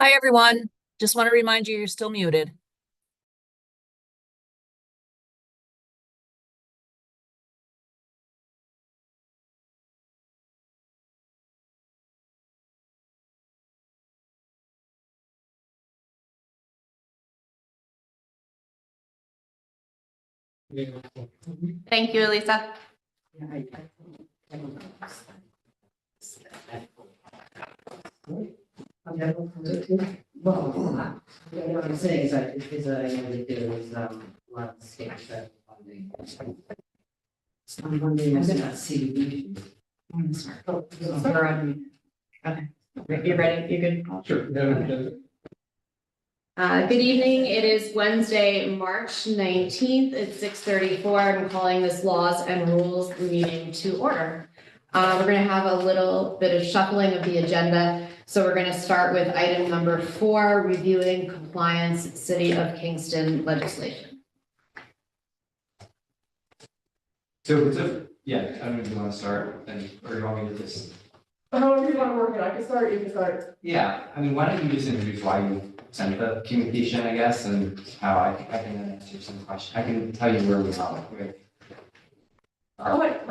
Hi, everyone. Just want to remind you, you're still muted. Thank you, Elisa. Well, what I'm saying is that there is landscape that funding. I'm wondering, I not see. Okay, you ready? You good? Sure. Good evening. It is Wednesday, March 19th. It's 6:34. I'm calling this Laws and Rules meeting to order. We're going to have a little bit of shuffling of the agenda. So we're going to start with item number 4, reviewing compliance City of Kingston legislation. So, yeah, I don't know if you want to start, and, or you want me to just, However you want to work it, I can start, you can start. yeah, I mean, why don't you just introduce why you sent the communication, I guess, and how I can then answer some questions, I can tell you where we are with.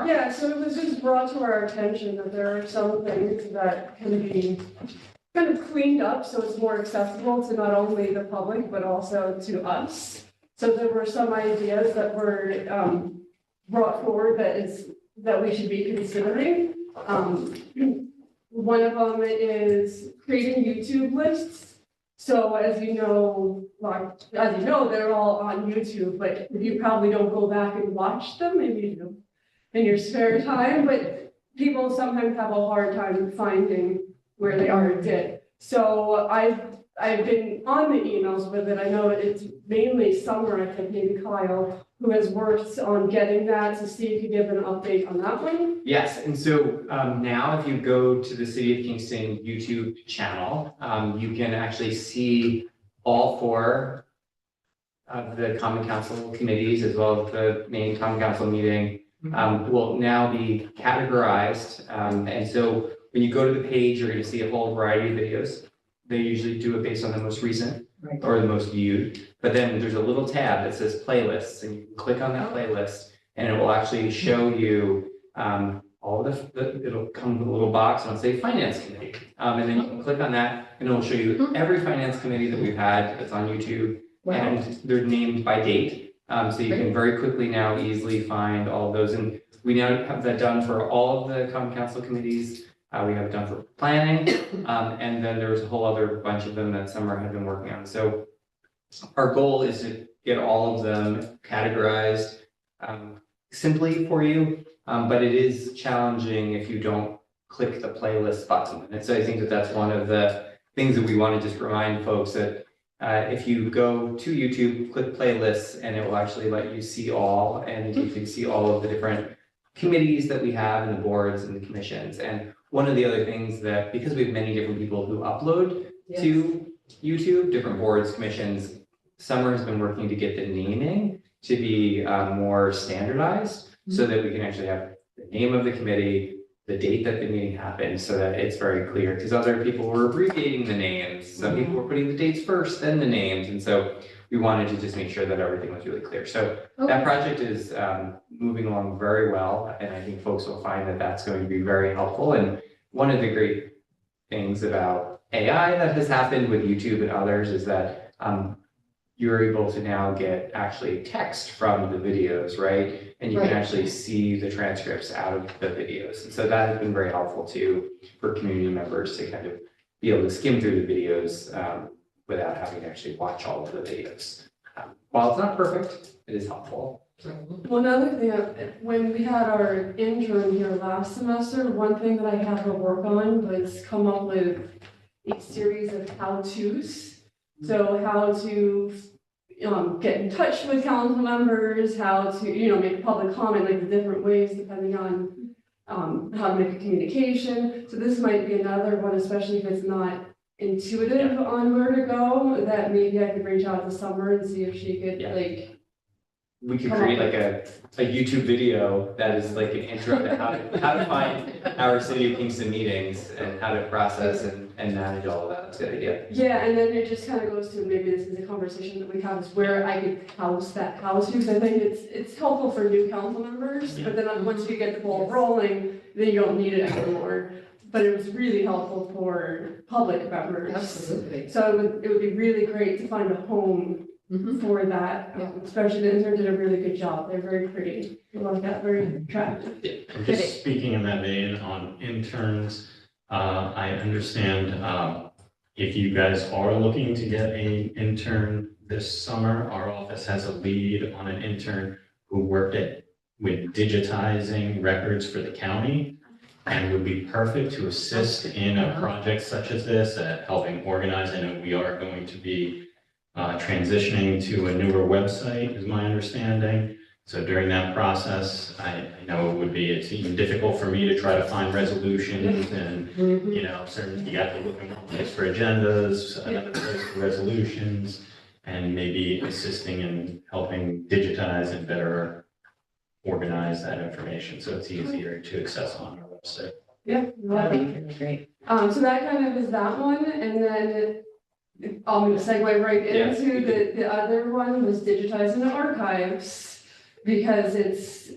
Yeah, so it was just brought to our attention that there are some things that can be kind of cleaned up, so it's more accessible to not only the public, but also to us. So there were some ideas that were brought forward that we should be considering. One of them is creating YouTube lists. So as you know, they're all on YouTube, but you probably don't go back and watch them, maybe you do in your spare time, but people sometimes have a hard time finding where they are did. So I've been on the emails with it. I know it's mainly Summer, I think, maybe Kyle, who has worked on getting that, to see if you give an update on that one. Yes, and so now if you go to the City of Kingston YouTube channel, you can actually see all 4 of the Common Council committees, as well as the main Common Council meeting, will now be categorized. And so when you go to the page, you're going to see a whole variety of videos. They usually do it based on the most recent or the most viewed. But then there's a little tab that says playlists, and you can click on that playlist, and it will actually show you all it'll come with a little box and it'll say Finance Committee. And then you can click on that, and it'll show you every Finance Committee that we've had that's on YouTube. Wow. And they're named by date. So you can very quickly now easily find all of those. And we now have that done for all of the Common Council committees. We have it done for planning. And then there's a whole other bunch of them that Summer had been working on. So our goal is to get all of them categorized simply for you. But it is challenging if you don't click the playlist button. And so I think that that's one of the things that we want to just remind folks that if you go to YouTube, click playlists, and it will actually let you see all, and you can see all of the different committees that we have and the boards and the commissions. And one of the other things that, because we have many different people who upload to YouTube, different boards, commissions, Summer has been working to get the naming to be more standardized so that we can actually have the name of the committee, the date that the meeting happened, so that it's very clear, because other people were abbreviating the names. Some people were putting the dates first, then the names. And so we wanted to just make sure that everything was really clear. So that project is moving along very well. And I think folks will find that that's going to be very helpful. And one of the great things about AI that has happened with YouTube and others is that you're able to now get actually text from the videos, right? And you can actually see the transcripts out of the videos. And so that has been very helpful too for community members to kind of be able to skim through the videos without having to actually watch all of the videos. While it's not perfect, it is helpful. Well, another thing, when we had our intern here last semester, one thing that I had to work on was come up with a series of how-tos. So how to get in touch with council members, how to, make public comment, like the different ways depending on how to make a communication. So this might be another one, especially if it's not intuitive on where to go, that maybe I could reach out to Summer and see if she could we could create like a YouTube video that is like an intro to how to find our City of Kingston meetings and how to process and and manage all of that. That's a good idea. Yeah, and then it just kind of goes to, maybe this is a conversation that we have, is where I could house that house use. I think it's helpful for new council members, but then once you get the ball rolling, then you don't need it anymore. But it was really helpful for public members. Absolutely. So it would be really great to find a home for that, especially the intern did a really good job. They're very pretty. I love that, very attractive. And just speaking in that vein on interns, I understand, if you guys are looking to get a intern this summer, our office has a lead on an intern who worked with digitizing records for the county and would be perfect to assist in a project such as this, helping organize. I know we are going to be transitioning to a newer website, is my understanding. So during that process, I know it's even difficult for me to try to find resolutions and, you got to look in one place for agendas, another place for resolutions, and maybe assisting in helping digitize and better organize that information so it's easier to access on our website. Yeah, love it. Really great. So that kind of is that one, and then I'm gonna segue right Yeah. into the other one was digitizing the archives, because it's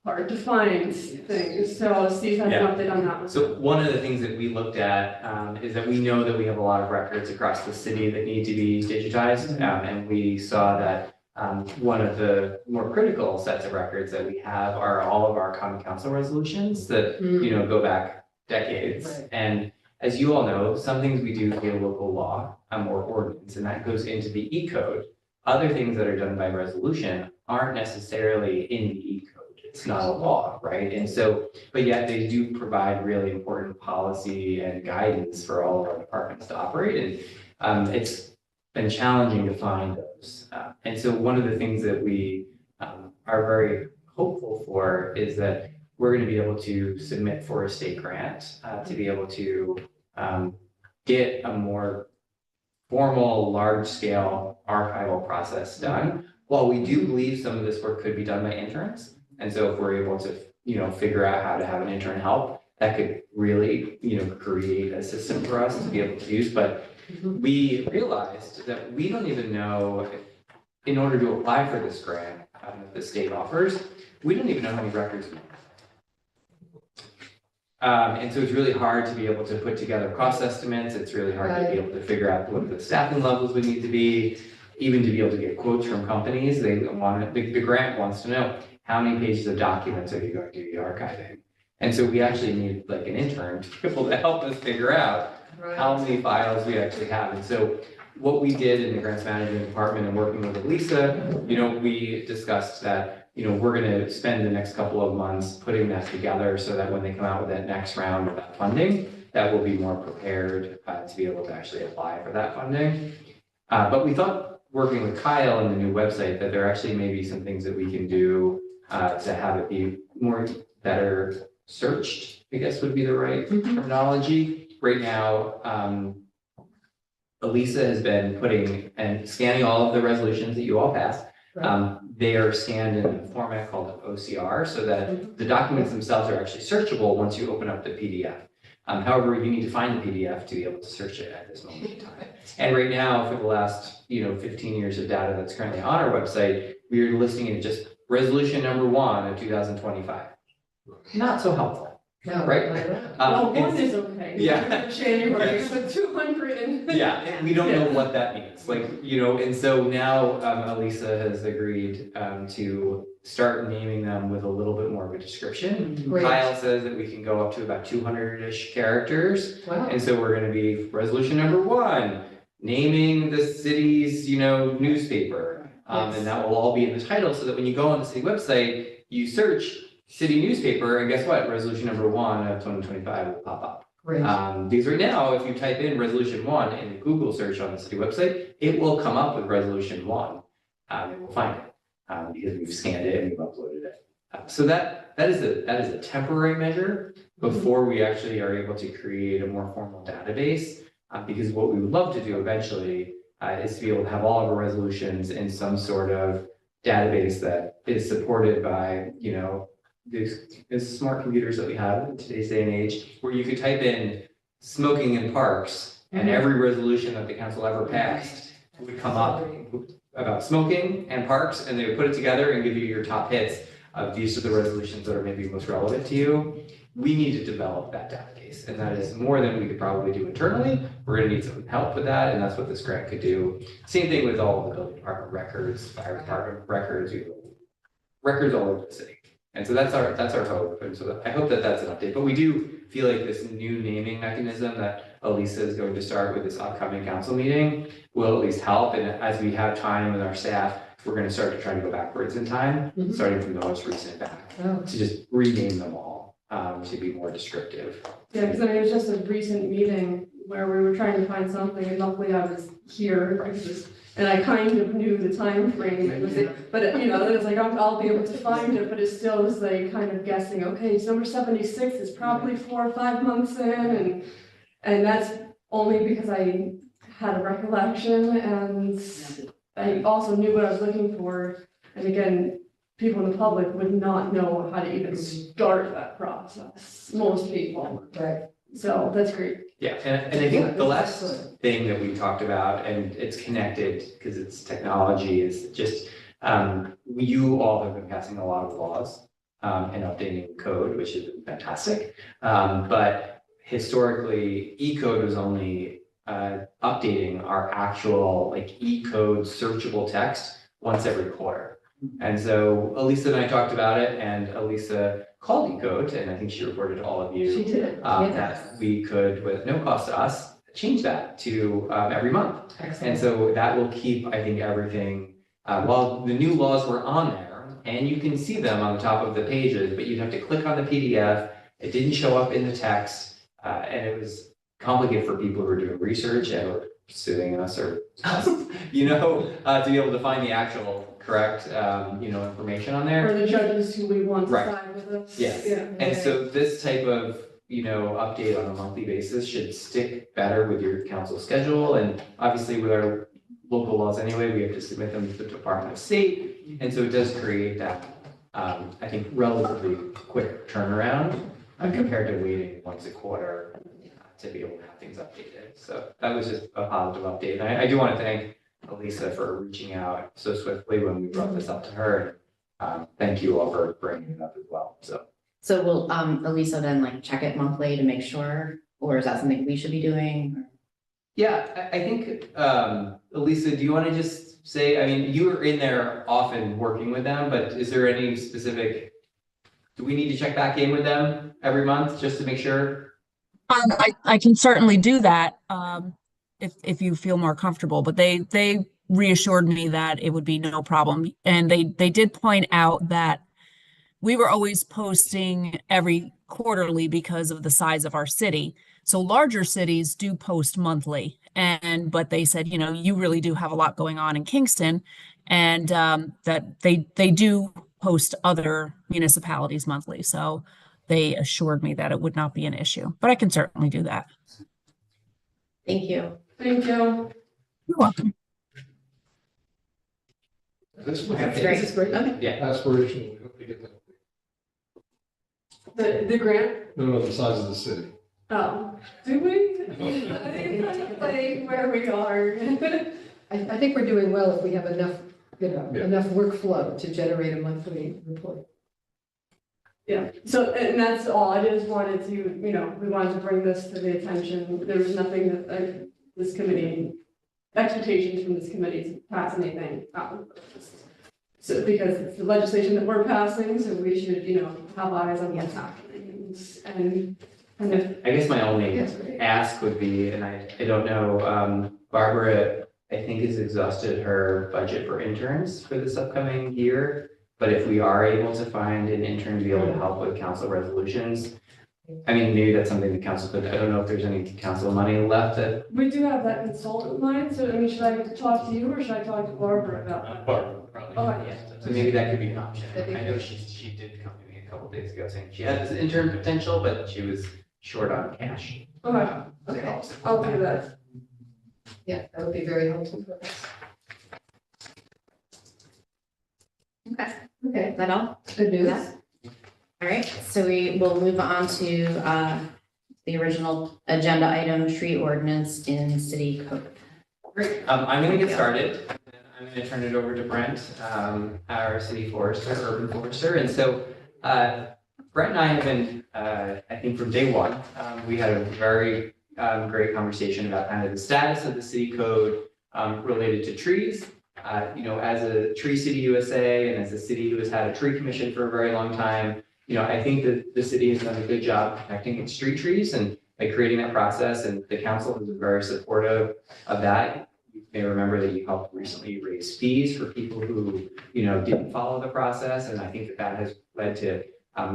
hard to find things, so Steve has an Yeah. update on that one. So one of the things that we looked at is that we know that we have a lot of records across the city that need to be digitized. And we saw that one of the more critical sets of records that we have are all of our common council resolutions that, go back decades. Right. And as you all know, some things we do via local law or ordinance, and that goes into the E-code. Other things that are done by resolution aren't necessarily in the E-code. It's not a law, right? And so, but yet they do provide really important policy and guidance for all of our departments to operate. And it's been challenging to find those. And so one of the things that we are very hopeful for is that we're going to be able to submit for a state grant to be able to get a more formal, large-scale archival process done. While we do believe some of this work could be done by interns, and so if we're able to, figure out how to have an intern help, that could really, create a system for us to be able to use. But we realized that we don't even know, in order to apply for this grant that the state offers, we don't even know how many records we have. And so it's really hard to be able to put together cost estimates. It's really hard to be able to figure out what the staffing levels would need to be, even to be able to get quotes from companies. They want the grant wants to know how many pages of documents are you going to be archiving. And so we actually need like an intern to be able to help us figure out how many files we actually have. And so what we did in the grants management department and working with Elisa, we discussed that we're going to spend the next couple of months putting that together so that when they come out with that next round of that funding, that we'll be more prepared to be able to actually apply for that funding. But we thought, working with Kyle and the new website, that there actually may be some things that we can do to have it be better searched, I guess would be the right terminology. Right now, Elisa has been putting and scanning all of the resolutions that you all passed. They are scanned in a format called OCR so that the documents themselves are actually searchable once you open up the PDF. However, you need to find the PDF to be able to search it at this moment in time. And right now, for the last 15 years of data that's currently on our website, we are listing it just resolution number 1 of 2025. Not so helpful. No, Right. Well, one It's- is okay. yeah. January, but 200 and. Yeah, and we don't know what that means, and so now Elisa has agreed to start naming them with a little bit more of a description. Great. Kyle says that we can go up to about 200-ish characters, Wow. and so we're gonna be resolution number 1, naming the city's, newspaper. And that will all be in the title, so that when you go on the city website, you search city newspaper, and guess what? Resolution number 1 of 2025 will pop up. Great. Because right now, if you type in resolution 1 in the Google search on the city website, it will come up with resolution 1. And we'll find it because we've scanned it and we've uploaded it. So that is a temporary measure before we actually are able to create a more formal database. Because what we would love to do eventually is to be able to have all of our resolutions in some sort of database that is supported by, these smart computers that we have in today's day and age, where you could type in smoking in parks, and every resolution that the council ever passed would come up about smoking and parks, and they would put it together and give you your top hits of these are the resolutions that are maybe most relevant to you. We need to develop that database, and that is more than we could probably do internally. We're gonna need some help with that, and that's what this grant could do. Same thing with all of the building department records, fire department records, records all over the city. And so that's our hope, and so I hope that that's an update, but we do feel like this new naming mechanism that Elisa is going to start with this upcoming council meeting will at least help, and as we have time with our staff, we're gonna start to try to go backwards in time, starting from the most recent back, Oh, to just rename them all, to be more descriptive. Yeah, because I mean, it was just a recent meeting where we were trying to find something, and luckily I was here, and I kind of knew the time frame. It was, but you know, it was like, I'll be able to find it, but it still was like kind of guessing, okay, it's number 76 is probably 4 or 5 months in, and that's only because I had a recollection, and I also knew what I was looking for, and again, people in the public would not know how to even start that process, most people. right. So that's great. Yeah, and I think the last thing that we talked about, and it's connected because it's technology, is just, you all have been passing a lot of laws, and updating code, which has been fantastic. But historically, E-code was only, updating our actual like E-code searchable text once every quarter. And so Elisa and I talked about it, and Elisa called E-code, and I think she reported to all of you. She did, That we could, with no cost to us, change that to every month. And Excellent. so that will keep, I think, everything, while the new laws were on there, and you can see them on the top of the pages, but you'd have to click on the PDF. It didn't show up in the text, and it was complicated for people who were doing research and were suing us or, you know, to be able to find the actual correct, information on there. Or the judges who we want to Right. side with us. Yes. Yeah. And so this type of, update on a monthly basis should stick better with your council schedule, and obviously with our local laws anyway, we have to submit them to the Department of State, and so it does create that, I think, relatively quick turnaround compared to waiting once a quarter to be able to have things updated. So that was just a positive update. And I do want to thank Elisa for reaching out so swiftly when we brought this up to her. Thank you all for bringing it up as well, so. So will Elisa then like check it monthly to make sure, or is that something we should be doing? Yeah, I think, Elisa, do you want to just say, I mean, you were in there often working with them, but is there any specific, do we need to check back in with them every month just to make sure? I can certainly do that, if you feel more comfortable, but they reassured me that it would be no problem. And they did point out that we were always posting every quarterly because of the size of our city. So larger cities do post monthly, but they said, you really do have a lot going on in Kingston, and that they do post other municipalities monthly. So they assured me that it would not be an issue, but I can certainly do that. Thank you. Thank you. You're welcome. This That's great. This is great. Okay. Yeah, aspirational, we hope to get that. The grant, No, the size of the city. do we? Like where we are. I think we're doing well if we have enough, Yeah. enough workflow to generate a monthly report. Yeah, so, and that's all, I just wanted to, we wanted to bring this to the attention, there was nothing that, this committee, expectations from this committee to pass anything. So, because it's the legislation that we're passing, so we should, have eyes on what's happening, and kind of. I guess my only Yes, great. ask would be, and I don't know, Barbara, I think has exhausted her budget for interns for this upcoming year. But if we are able to find an intern to be able to help with council resolutions, I mean, maybe that's something the council could, I don't know if there's any council money left that. We do have that consultant line, so, should I talk to you, or should I talk to Barbara about that? Barbara, probably. Okay. Yeah, so maybe that could be an option. I know she did come to me a couple days ago saying she had this intern potential, but she was short on cash. Okay, Okay. I'll do that. Yeah, that would be very helpful for us. Okay, Okay, is that all? good news. All right, so we will move on to the original agenda item, tree ordinance in city code. Great, I'm gonna get started. I'm gonna turn it over to Brent, our city forester, urban forester. And so, Brent and I have been, I think from day one, we had a very great conversation about kind of the status of the city code related to trees. As a Tree City USA and as a city who has had a tree commission for a very long time, I think that the city has done a good job protecting its street trees and by creating that process, and the council has been very supportive of that. You may remember that you helped recently raise fees for people who, didn't follow the process, and I think that has led to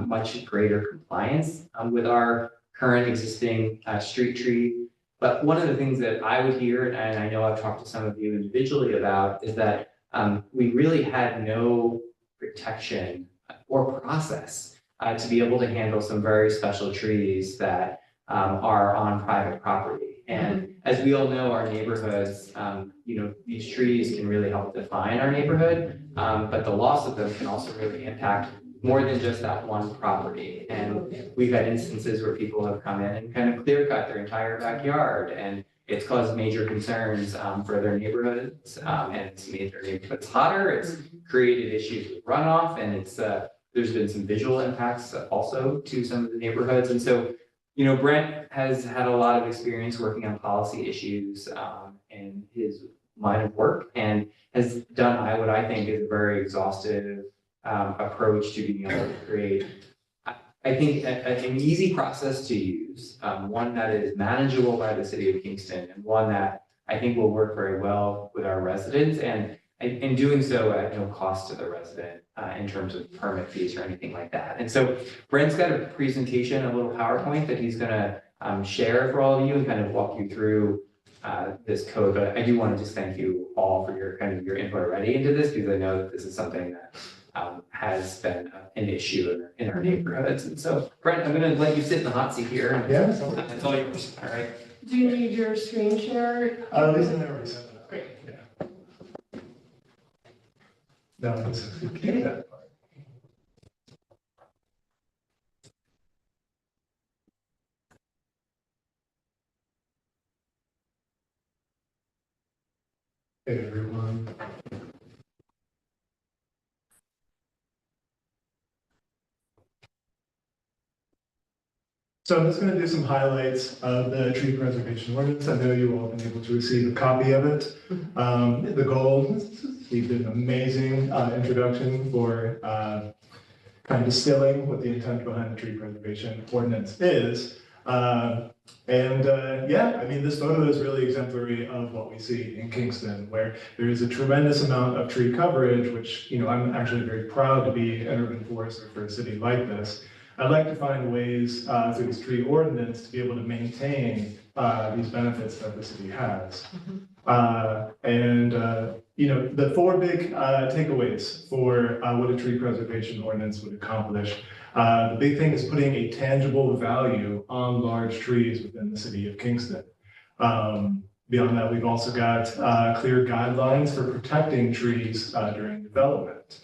much greater compliance with our current existing street tree. But one of the things that I would hear, and I know I've talked to some of you individually about, is that we really had no protection or process to be able to handle some very special trees that are on private property. And as we all know, our neighborhoods, these trees can really help define our neighborhood, but the loss of them can also really impact more than just that one property. And we've had instances where people have come in and kind of clear cut their entire backyard, and it's caused major concerns for their neighborhoods, and it's made their neighborhoods hotter. It's created issues with runoff, and there's been some visual impacts also to some of the neighborhoods. And so, Brent has had a lot of experience working on policy issues in his line of work, and has done what I think is a very exhaustive approach to being able to create, I think, an easy process to use, one that is manageable by the city of Kingston, and one that I think will work very well with our residents, and in doing so at no cost to the resident in terms of permit fees or anything like that. And so Brent's got a presentation, a little PowerPoint that he's gonna share for all of you and kind of walk you through this code. But I do want to just thank you all for your input already into this, because I know that this is something that has been an issue in our neighborhoods. And so, Brent, I'm gonna let you sit in the hot seat here. Yeah. That's all yours, all right? Do you need your screen share? Lisa never set it up. Great. Yeah. No, this is, keep that part. Hey, everyone. So I'm just going to do some highlights of the tree preservation ordinance. I know you all have been able to receive a copy of it. The goal, we did an amazing introduction for kind of distilling what the intent behind the tree preservation ordinance is. This photo is really exemplary of what we see in Kingston, where there is a tremendous amount of tree coverage, which, I'm actually very proud to be an urban forester for a city like this. I'd like to find ways through this tree ordinance to be able to maintain these benefits that the city has. The four big takeaways for what a tree preservation ordinance would accomplish. The big thing is putting a tangible value on large trees within the city of Kingston. Beyond that, we've also got clear guidelines for protecting trees during development.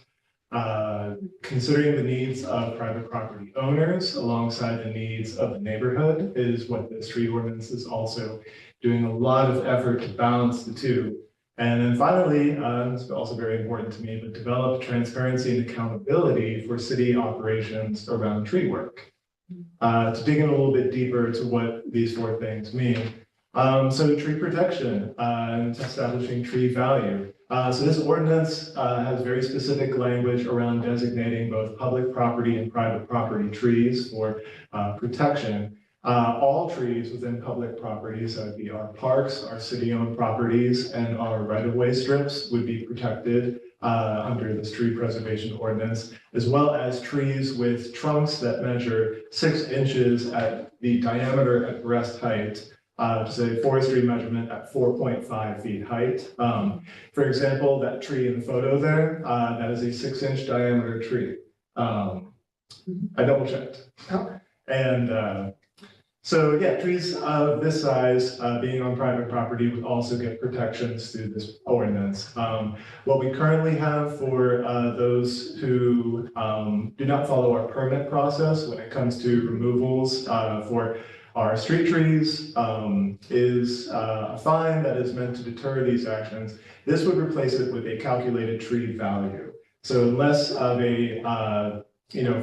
Considering the needs of private property owners alongside the needs of the neighborhood is what this tree ordinance is also doing a lot of effort to balance the two. And then finally, this is also very important to me, but develop transparency and accountability for city operations around tree work. To dig in a little bit deeper to what these four things mean. So tree protection and establishing tree value. So this ordinance has very specific language around designating both public property and private property trees for protection. All trees within public properties, that would be our parks, our city-owned properties, and our right-of-way strips would be protected under this tree preservation ordinance, as well as trees with trunks that measure 6 inches at the diameter at breast height. Just a forestry measurement at 4.5 feet height. For example, that tree in the photo there, that is a 6-inch diameter tree. I double checked. And trees of this size being on private property would also get protections through this ordinance. What we currently have for those who do not follow our permit process when it comes to removals for are street trees, is a fine that is meant to deter these actions. This would replace it with a calculated tree value. So less of a,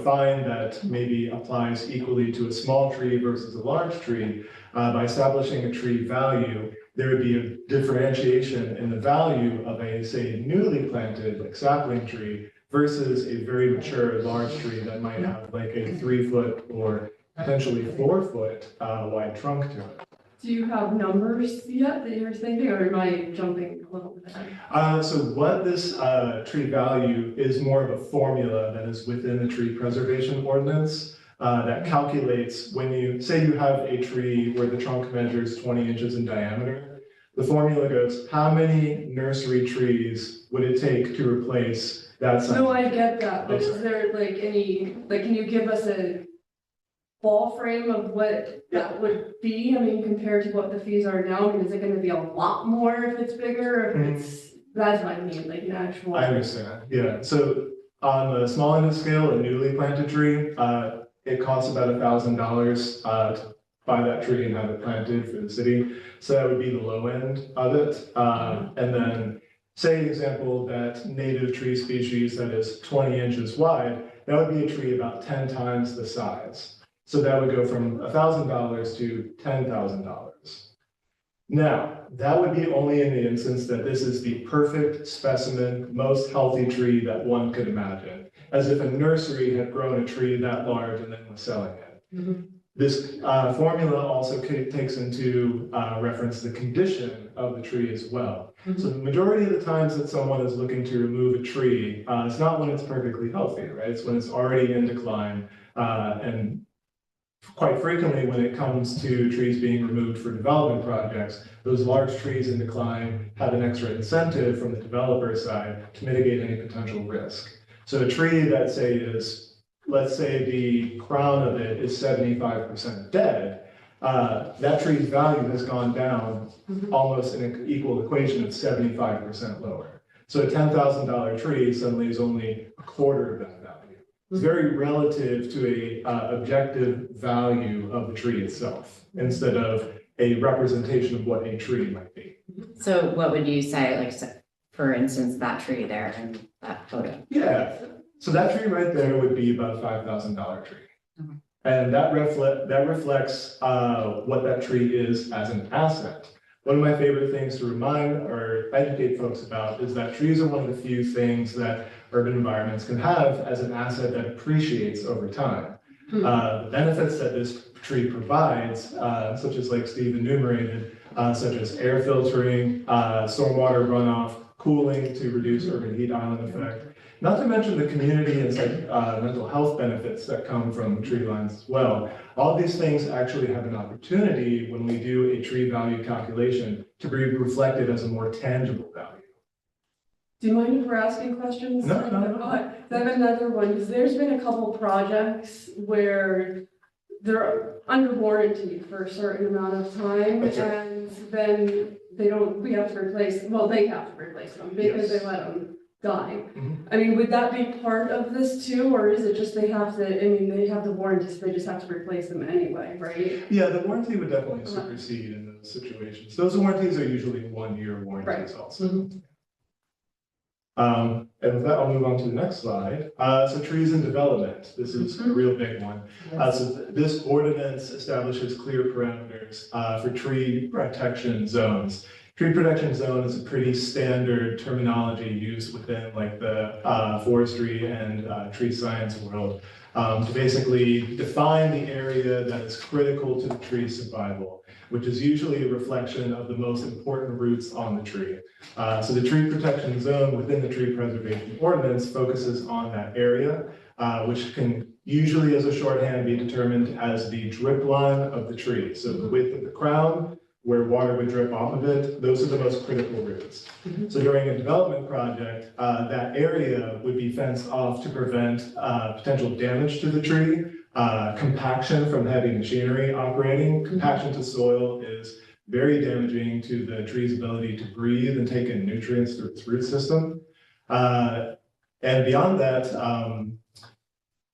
fine that maybe applies equally to a small tree versus a large tree. By establishing a tree value, there would be a differentiation in the value of a, say, newly planted like sapling tree versus a very mature large tree that might have like a 3-foot or potentially 4-foot wide trunk to it. Do you have numbers yet that you're thinking, or am I jumping a little bit? So what this tree value is more of a formula that is within the tree preservation ordinance that calculates when you say you have a tree where the trunk measures 20 inches in diameter. The formula goes, how many nursery trees would it take to replace that size? No, I get that, but Okay. is there like any, like, can you give us a ball frame of what that would be? I mean, compared to what the fees are now, I mean, is it gonna be a lot more if it's bigger, if it's, that's what I mean, like an actual. I understand, yeah. So on the small end of the scale, a newly planted tree, it costs about $1,000 to buy that tree and have it planted for the city. So that would be the low end of it. And then say an example that native tree species that is 20 inches wide, that would be a tree about 10 times the size. So that would go from $1,000 to $10,000. Now, that would be only in the instance that this is the perfect specimen, most healthy tree that one could imagine, as if a nursery had grown a tree that large and then was selling it. Mhm. This formula also takes into reference the condition of the tree as well. So the majority of the times that someone is looking to remove a tree, it's not when it's perfectly healthy, right? It's when it's already in decline. And quite frequently, when it comes to trees being removed for development projects, those large trees in decline have an extra incentive from the developer side to mitigate any potential risk. So a tree that say is, let's say the crown of it is 75% dead, that tree's value has gone down almost in an equal equation of 75% lower. So a $10,000 tree suddenly is only a quarter of that value. It's very relative to a objective value of the tree itself, instead of a representation of what a tree might be. So what would you say, like, for instance, that tree there in that photo? Yeah, so that tree right there would be about a $5,000 tree. Okay. And that reflects what that tree is as an asset. One of my favorite things to remind or educate folks about is that trees are one of the few things that urban environments can have as an asset that appreciates over time. The benefits that this tree provides, such as like Steve enumerated, such as air filtering, stormwater runoff, cooling to reduce urban heat island effect, not to mention the community and mental health benefits that come from tree lines as well. All these things actually have an opportunity when we do a tree value calculation to be reflected as a more tangible value. Do you mind if we're asking questions? No. I have another one, because there's been a couple projects where they're under warranty for a certain amount of time, That's right. and then we have to replace, well, they have to replace them because Yes. they let them die. Mhm. I mean, would that be part of this too, or is it just they have to, I mean, they have the warranty, so they just have to replace them anyway, right? Yeah, the warranty would definitely supersede in those situations. Those warranties are usually 1-year warranties also. And with that, I'll move on to the next slide. So trees in development, this is a real big one. So this ordinance establishes clear parameters for tree protection zones. Tree protection zone is a pretty standard terminology used within like the forestry and tree science world to basically define the area that is critical to the tree's survival, which is usually a reflection of the most important roots on the tree. So the tree protection zone within the tree preservation ordinance focuses on that area, which can usually as a shorthand be determined as the drip line of the tree. So the width of the crown, where water would drip off of it, those are the most critical roots. So during a development project, that area would be fenced off to prevent potential damage to the tree, compaction from heavy machinery operating. Compaction to soil is very damaging to the tree's ability to breathe and take in nutrients through its root system. And beyond that,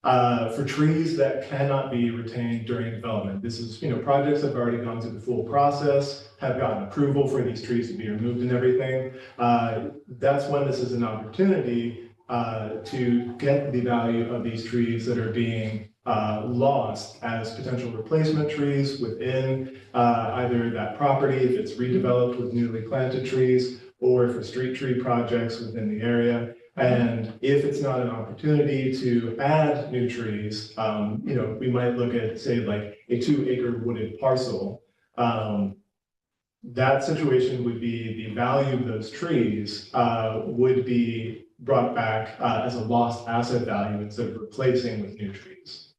For trees that cannot be retained during development, this is, projects have already gone through the full process, have gotten approval for these trees to be removed and everything. That's when this is an opportunity to get the value of these trees that are being lost as potential replacement trees within either that property, if it's redeveloped with newly planted trees, or for street tree projects within the area. And if it's not an opportunity to add new trees, we might look at, say, like a 2-acre wooded parcel. That situation would be the value of those trees would be brought back as a lost asset value instead of replacing with new trees.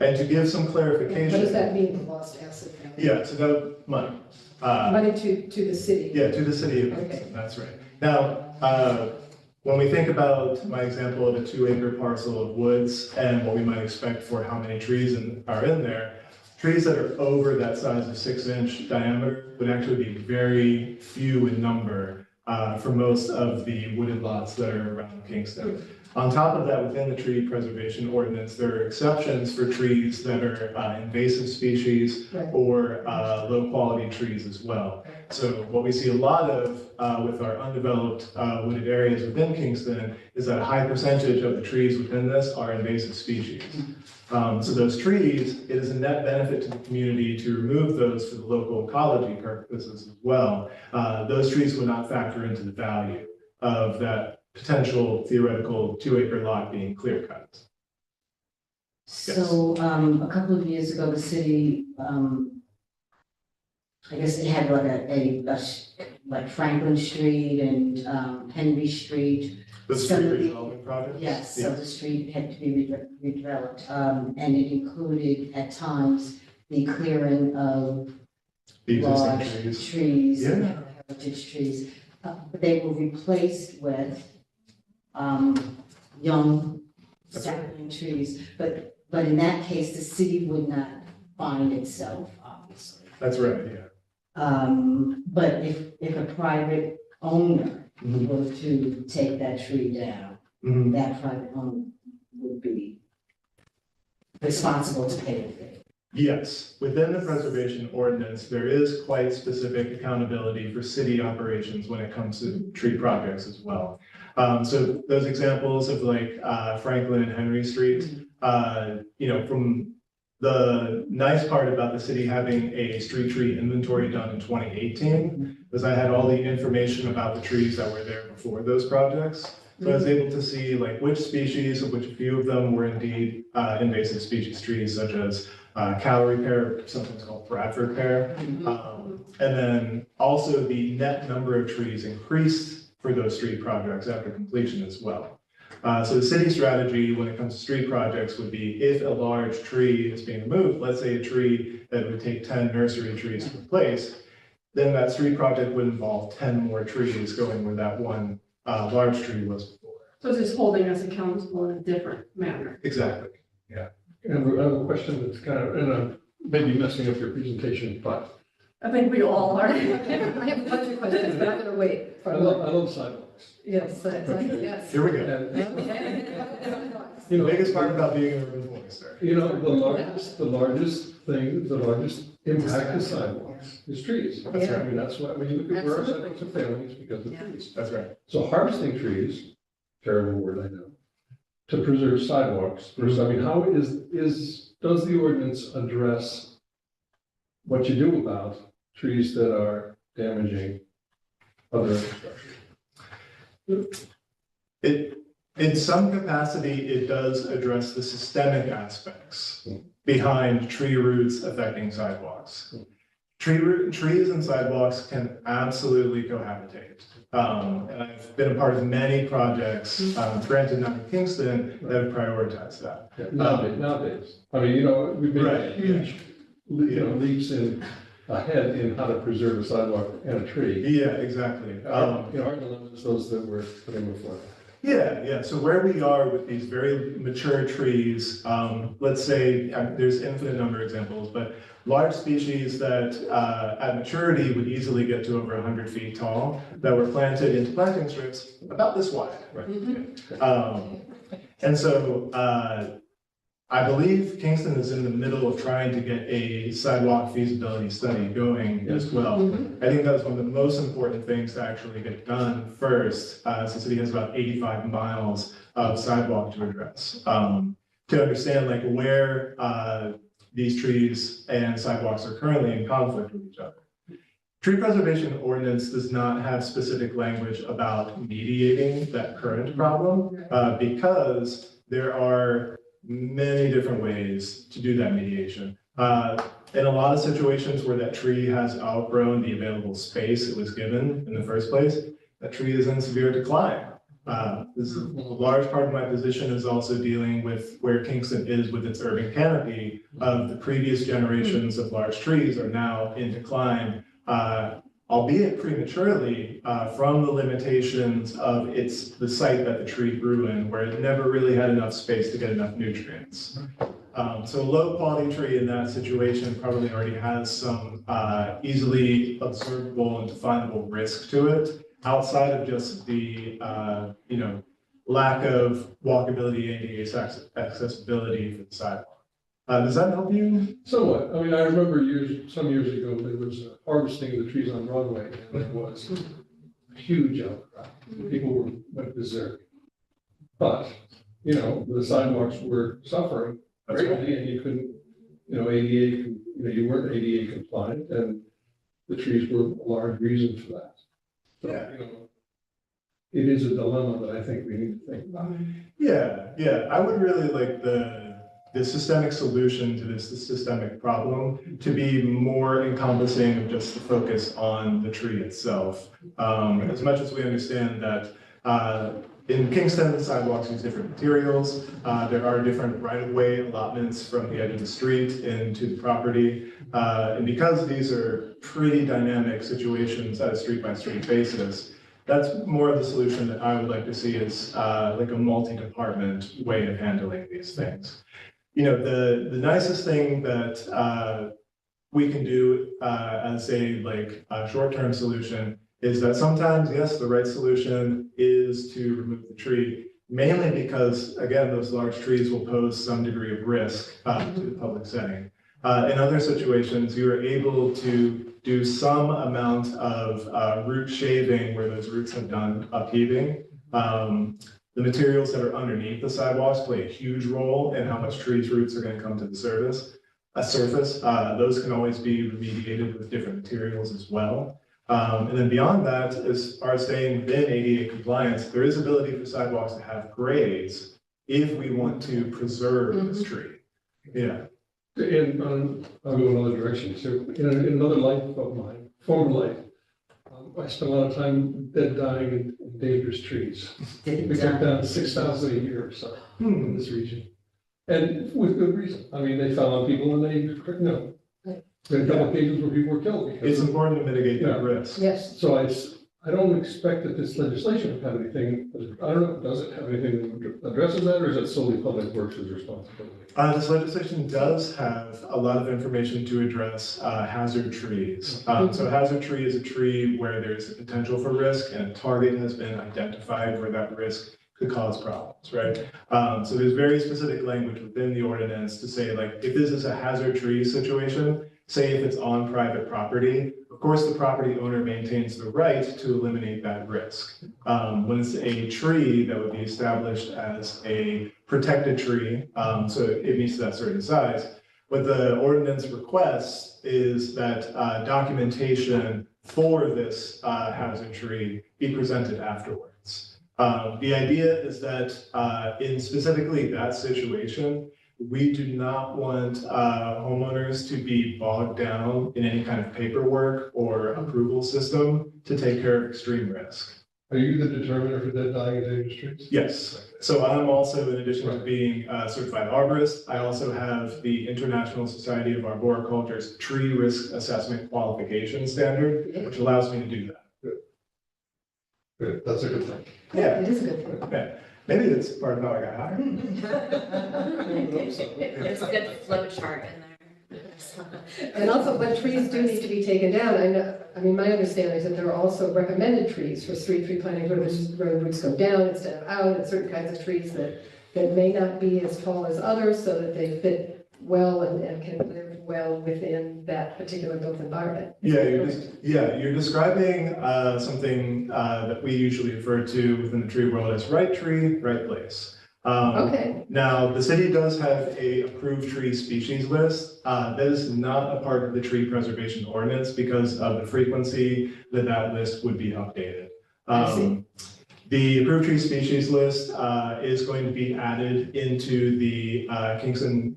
And to give some clarification. What does that mean, the lost asset value? Yeah, so that money. Money to the city? Yeah, to the city of Kingston, that's right. Now, when we think about my example of a 2-acre parcel of woods and what we might expect for how many trees are in there, trees that are over that size of 6-inch diameter would actually be very few in number for most of the wooded lots that are around Kingston. On top of that, within the tree preservation ordinance, there are exceptions for trees that are invasive species Right. or low-quality trees as well. So what we see a lot of with our undeveloped wooded areas within Kingston is that a high percentage of the trees within this are invasive species. So those trees, it is a net benefit to the community to remove those for the local ecology purposes as well. Those trees would not factor into the value of that potential theoretical 2-acre lot being clear cut. So, a couple of years ago, the city, I guess it had like Franklin Street and, Henry Street. The Some street of the- redevelopment project? Yes, Yeah. so the street had to be redeveloped, and it included at times the clearing of The large existing trees. trees, Yeah. heritage trees. But they were replaced with, young That's right. sapling trees. But in that case, the city would not find itself, obviously. That's right, yeah. But if a private owner Mhm. were to take that tree down, Mhm. that private owner would be responsible to pay the fee. Yes, within the preservation ordinance, there is quite specific accountability for city operations when it comes to tree projects as well. So those examples of like Franklin and Henry Street, from the nice part about the city having a street tree inventory done in 2018 was I had all the information about the trees that were there before those projects. So I was able to see like which species, of which a few of them were indeed invasive species trees, such as Callery pear, sometimes called Bradford pear. And then also the net number of trees increased for those street projects after completion as well. So the city strategy when it comes to street projects would be if a large tree is being removed, let's say a tree that would take 10 nursery trees to replace, then that street project would involve 10 more trees going where that one large tree was before. So it's just holding us accountable in a different manner. Exactly. And I have a question that's kind of, and I'm maybe messing up your presentation, but I think we all are. I have a bunch of questions, but I'm gonna wait. I love sidewalks. Yes, yes. Here we go. And, The biggest part about being an urban forester. the largest impact is sidewalks, is trees. That's right. I mean, that's why, when you look at where our sidewalks are failing, it's because of trees. That's right. So harvesting trees, terrible word, I know, to preserve sidewalks, I mean, how does the ordinance address what you do about trees that are damaging other infrastructure? In some capacity, it does address the systemic aspects behind tree roots affecting sidewalks. Trees and sidewalks can absolutely cohabitate. And I've been a part of many projects, granted not in Kingston, that have prioritized that. Yeah, Nowadays, I mean, we've Right, made huge, leaps ahead in how to preserve a sidewalk and a tree. Yeah, exactly. Our dilemma is those that were putting before. Yeah. So where we are with these very mature trees, let's say there's infinite number of examples, but large species that at maturity would easily get to over 100 feet tall that were planted into planting strips about this wide. Right. And so, I believe Kingston is in the middle of trying to get a sidewalk feasibility study going as well. I think that's one of the most important things to actually get done first, as the city has about 85 miles of sidewalk to address. To understand like where these trees and sidewalks are currently in conflict with each other. Tree preservation ordinance does not have specific language about mediating that current problem, because there are many different ways to do that mediation. In a lot of situations where that tree has outgrown the available space it was given in the first place, that tree is in severe decline. This is a large part of my position is also dealing with where Kingston is with its urban canopy of the previous generations of large trees are now in decline, albeit prematurely, from the limitations of the site that the tree grew in, where it never really had enough space to get enough nutrients. So a low quality tree in that situation probably already has some easily observable and definable risk to it, outside of just the lack of walkability, ADA accessibility for the sidewalk. Does that help you? Somewhat. I mean, I remember some years ago, there was harvesting of the trees on Broadway, and it was a huge outcry. People went berserk. But, the sidewalks were suffering greatly, and you couldn't, ADA, you weren't ADA compliant, and the trees were a large reason for that. So, it is a dilemma that I think we need to think about. Yeah. I would really like the systemic solution to this systemic problem to be more encompassing of just the focus on the tree itself. As much as we understand that in Kingston, sidewalks use different materials. There are different right-of-way allotments from the edge of the street into the property. And because these are pretty dynamic situations at a street-by-street basis, that's more of the solution that I would like to see is like a multi-department way of handling these things. The nicest thing that we can do as a short-term solution is that sometimes, yes, the right solution is to remove the tree, mainly because, again, those large trees will pose some degree of risk to the public setting. In other situations, you are able to do some amount of root shaving where those roots have done upheaving. The materials that are underneath the sidewalks play a huge role in how much trees' roots are going to come to the surface. Those can always be remediated with different materials as well. And then beyond that, as far as staying within ADA compliance, there is ability for sidewalks to have grades if we want to preserve this tree. Yeah. And I'll go another direction. So in another life of mine, former life, I spent a lot of time dead, dying, and dangerous trees. We cut down 6,000 a year or so in this region. And with good reason. I mean, they fell on people and there were a couple of cases where people were killed. It's important to mitigate that risk. Yes. So I don't expect that this legislation will have anything, I don't know, does it have anything that addresses that, or is it solely Public Works' responsibility? This legislation does have a lot of information to address hazard trees. So a hazard tree is a tree where there's a potential for risk and a target has been identified where that risk could cause problems, right? So there's very specific language within the ordinance to say, like, if this is a hazard tree situation, say if it's on private property, of course, the property owner maintains the right to eliminate that risk. When it's a tree that would be established as a protected tree, so it meets that certain size, what the ordinance requests is that documentation for this hazard tree be presented afterwards. The idea is that in specifically that situation, we do not want homeowners to be bogged down in any kind of paperwork or approval system to take care of extreme risk. Are you the determiner for dead, dying, and dangerous trees? Yes. So I'm also, in addition to being a certified arborist, I also have the International Society of Arboriculture's Tree Risk Assessment Qualification Standard, which allows me to do that. Good, that's a good thing. Yeah. It is a good thing. Okay. Maybe that's part of how I got hired. There's a good flow chart in there. And also, but trees do need to be taken down. I mean, my understanding is that there are also recommended trees for street tree planting, where the roots go down instead of out, and certain kinds of trees that that may not be as tall as others so that they fit well and can live well within that particular built environment. You're describing something that we usually refer to within the tree world as right tree, right place. Okay, Now, the city does have a approved tree species list. That is not a part of the tree preservation ordinance because of the frequency that that list would be updated. I see. The approved tree species list is going to be added into the Kingston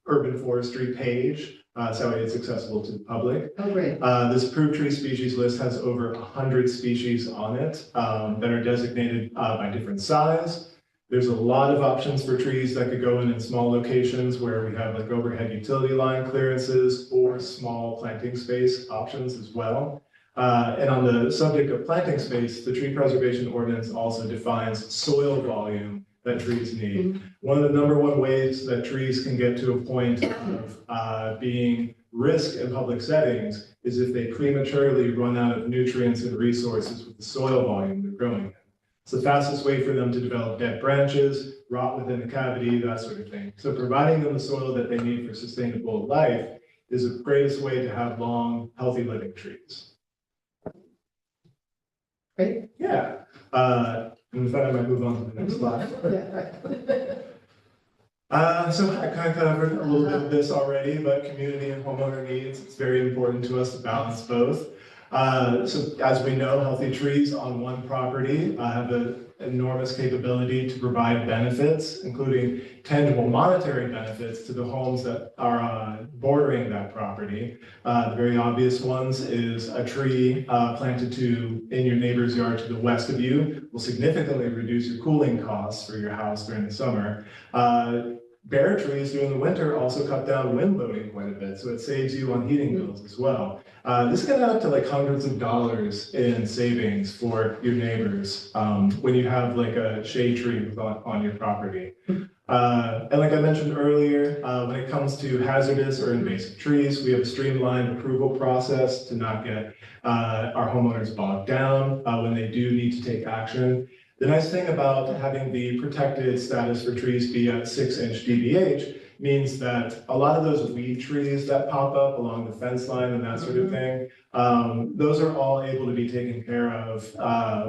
Urban Forestry page. So it's accessible to the public. Oh, great. This approved tree species list has over 100 species on it that are designated by different size. There's a lot of options for trees that could go in small locations where we have like overhead utility line clearances or small planting space options as well. And on the subject of planting space, the tree preservation ordinance also defines soil volume that trees need. One of the #1 ways that trees can get to a point of being risk in public settings is if they prematurely run out of nutrients and resources with the soil volume they're growing in. It's the fastest way for them to develop dead branches, rot within the cavity, that sort of thing. So providing them the soil that they need for sustainable life is the greatest way to have long, healthy living trees. Great. Yeah. And with that, I might move on to the next slide. Yeah, right. So I kind of covered a little bit of this already, but community and homeowner needs, it's very important to us to balance both. So as we know, healthy trees on one property have an enormous capability to provide benefits, including tangible monetary benefits to the homes that are bordering that property. The very obvious ones is a tree planted in your neighbor's yard to the west of you will significantly reduce your cooling costs for your house during the summer. Bare trees during the winter also cut down wind loading quite a bit, so it saves you on heating bills as well. This can add up to like hundreds of dollars in savings for your neighbors when you have like a shade tree on your property. And like I mentioned earlier, when it comes to hazardous or invasive trees, we have a streamlined approval process to not get our homeowners bogged down when they do need to take action. The nice thing about having the protected status for trees be at 6-inch DBH means that a lot of those weed trees that pop up along the fence line and that sort of thing, those are all able to be taken care of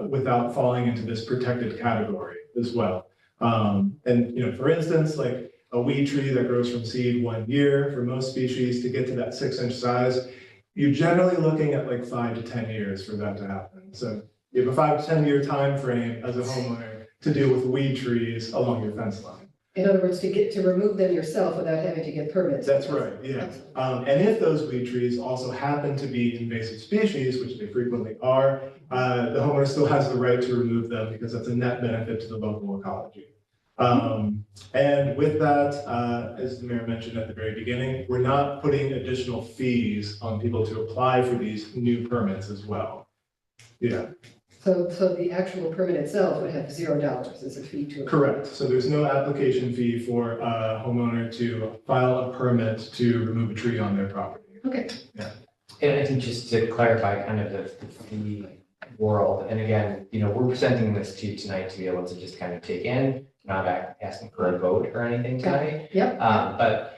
without falling into this protected category as well. And for instance, like a weed tree that grows from seed 1 year for most species to get to that 6-inch size, you're generally looking at like 5 to 10 years for that to happen. So you have a 5 to 10 year time frame as a homeowner to deal with weed trees along your fence line. In other words, to remove them yourself without having to get permits. That's right, yeah. And if those weed trees also happen to be invasive species, which they frequently are, the homeowner still has the right to remove them because that's a net benefit to the local ecology. And with that, as the mayor mentioned at the very beginning, we're not putting additional fees on people to apply for these new permits as well. Yeah. So the actual permit itself would have $0 as a fee to. Correct. So there's no application fee for a homeowner to file a permit to remove a tree on their property. Okay. Yeah. And I think just to clarify kind of the fee world, and again, we're presenting this to you tonight to be able to just kind of take in, not asking for a vote or anything tonight. Yep. But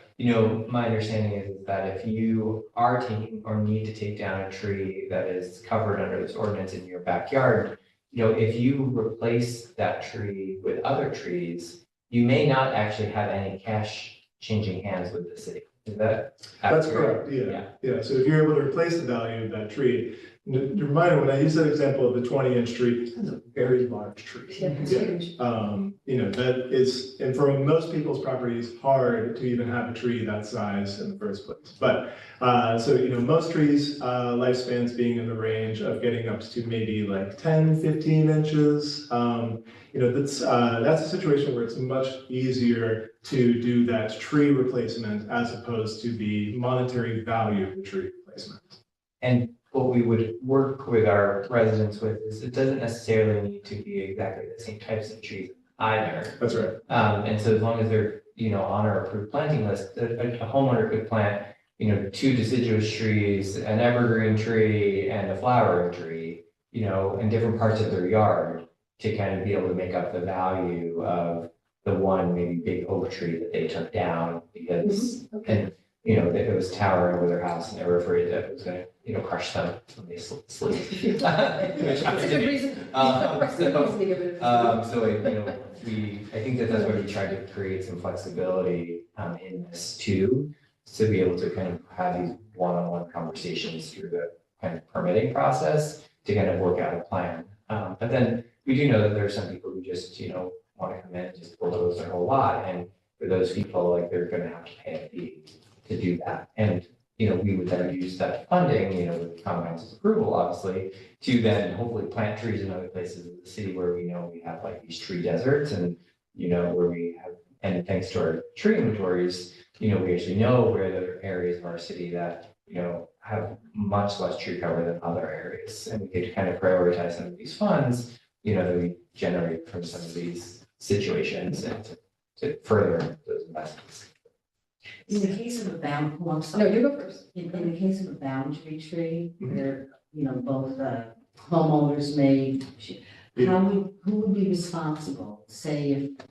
my understanding is that if you are taking or need to take down a tree that is covered under this ordinance in your backyard, if you replace that tree with other trees, you may not actually have any cash changing hands with the city. Is that That's accurate? correct, yeah. So if you're able to replace the value of that tree, reminder, when I use that example of the 20-inch tree, that's a very large tree. Yeah, it's huge. That is, and for most people's properties, hard to even have a tree that size in the first place. But, most trees, lifespans being in the range of getting up to maybe like 10, 15 inches. That's a situation where it's much easier to do that tree replacement as opposed to the monetary value of the tree replacement. And what we would work with our residents with is it doesn't necessarily need to be exactly the same types of trees either. That's right. And so as long as they're, on our approved planting list, a homeowner could plant, 2 deciduous trees, an evergreen tree and a flowering tree, in different parts of their yard to kind of be able to make up the value of the one maybe big oak tree that they took down because, Okay. and, you know, that it was towering over their house and they were afraid that it was gonna, you know, crush them when they sleep. That's a good reason. That's a good reason to get rid of it. So, you know, I think that that's why we tried to create some flexibility, in this too, to be able to kind of have these one-on-one conversations through the kind of permitting process to kind of work out a plan. But then we do know that there are some people who just, you know, want to come in and just bulldoze their whole lot. And for those people, like, they're gonna have to pay a fee to do that. And, you know, we would then use that funding, you know, with common council's approval, obviously, to then hopefully plant trees in other places of the city where we know we have like these tree deserts and, you know, where we have, and thanks to our tree inventories, you know, we actually know where there are areas of our city that, you know, have much less tree cover than other areas. And we could kind of prioritize some of these funds, you know, that we generate from some of these situations and to further those investments. In the case of a bound, well, I'm No, sorry. you go first. In the case of a boundary tree, where, you know, both homeowners may, who would be responsible? Say if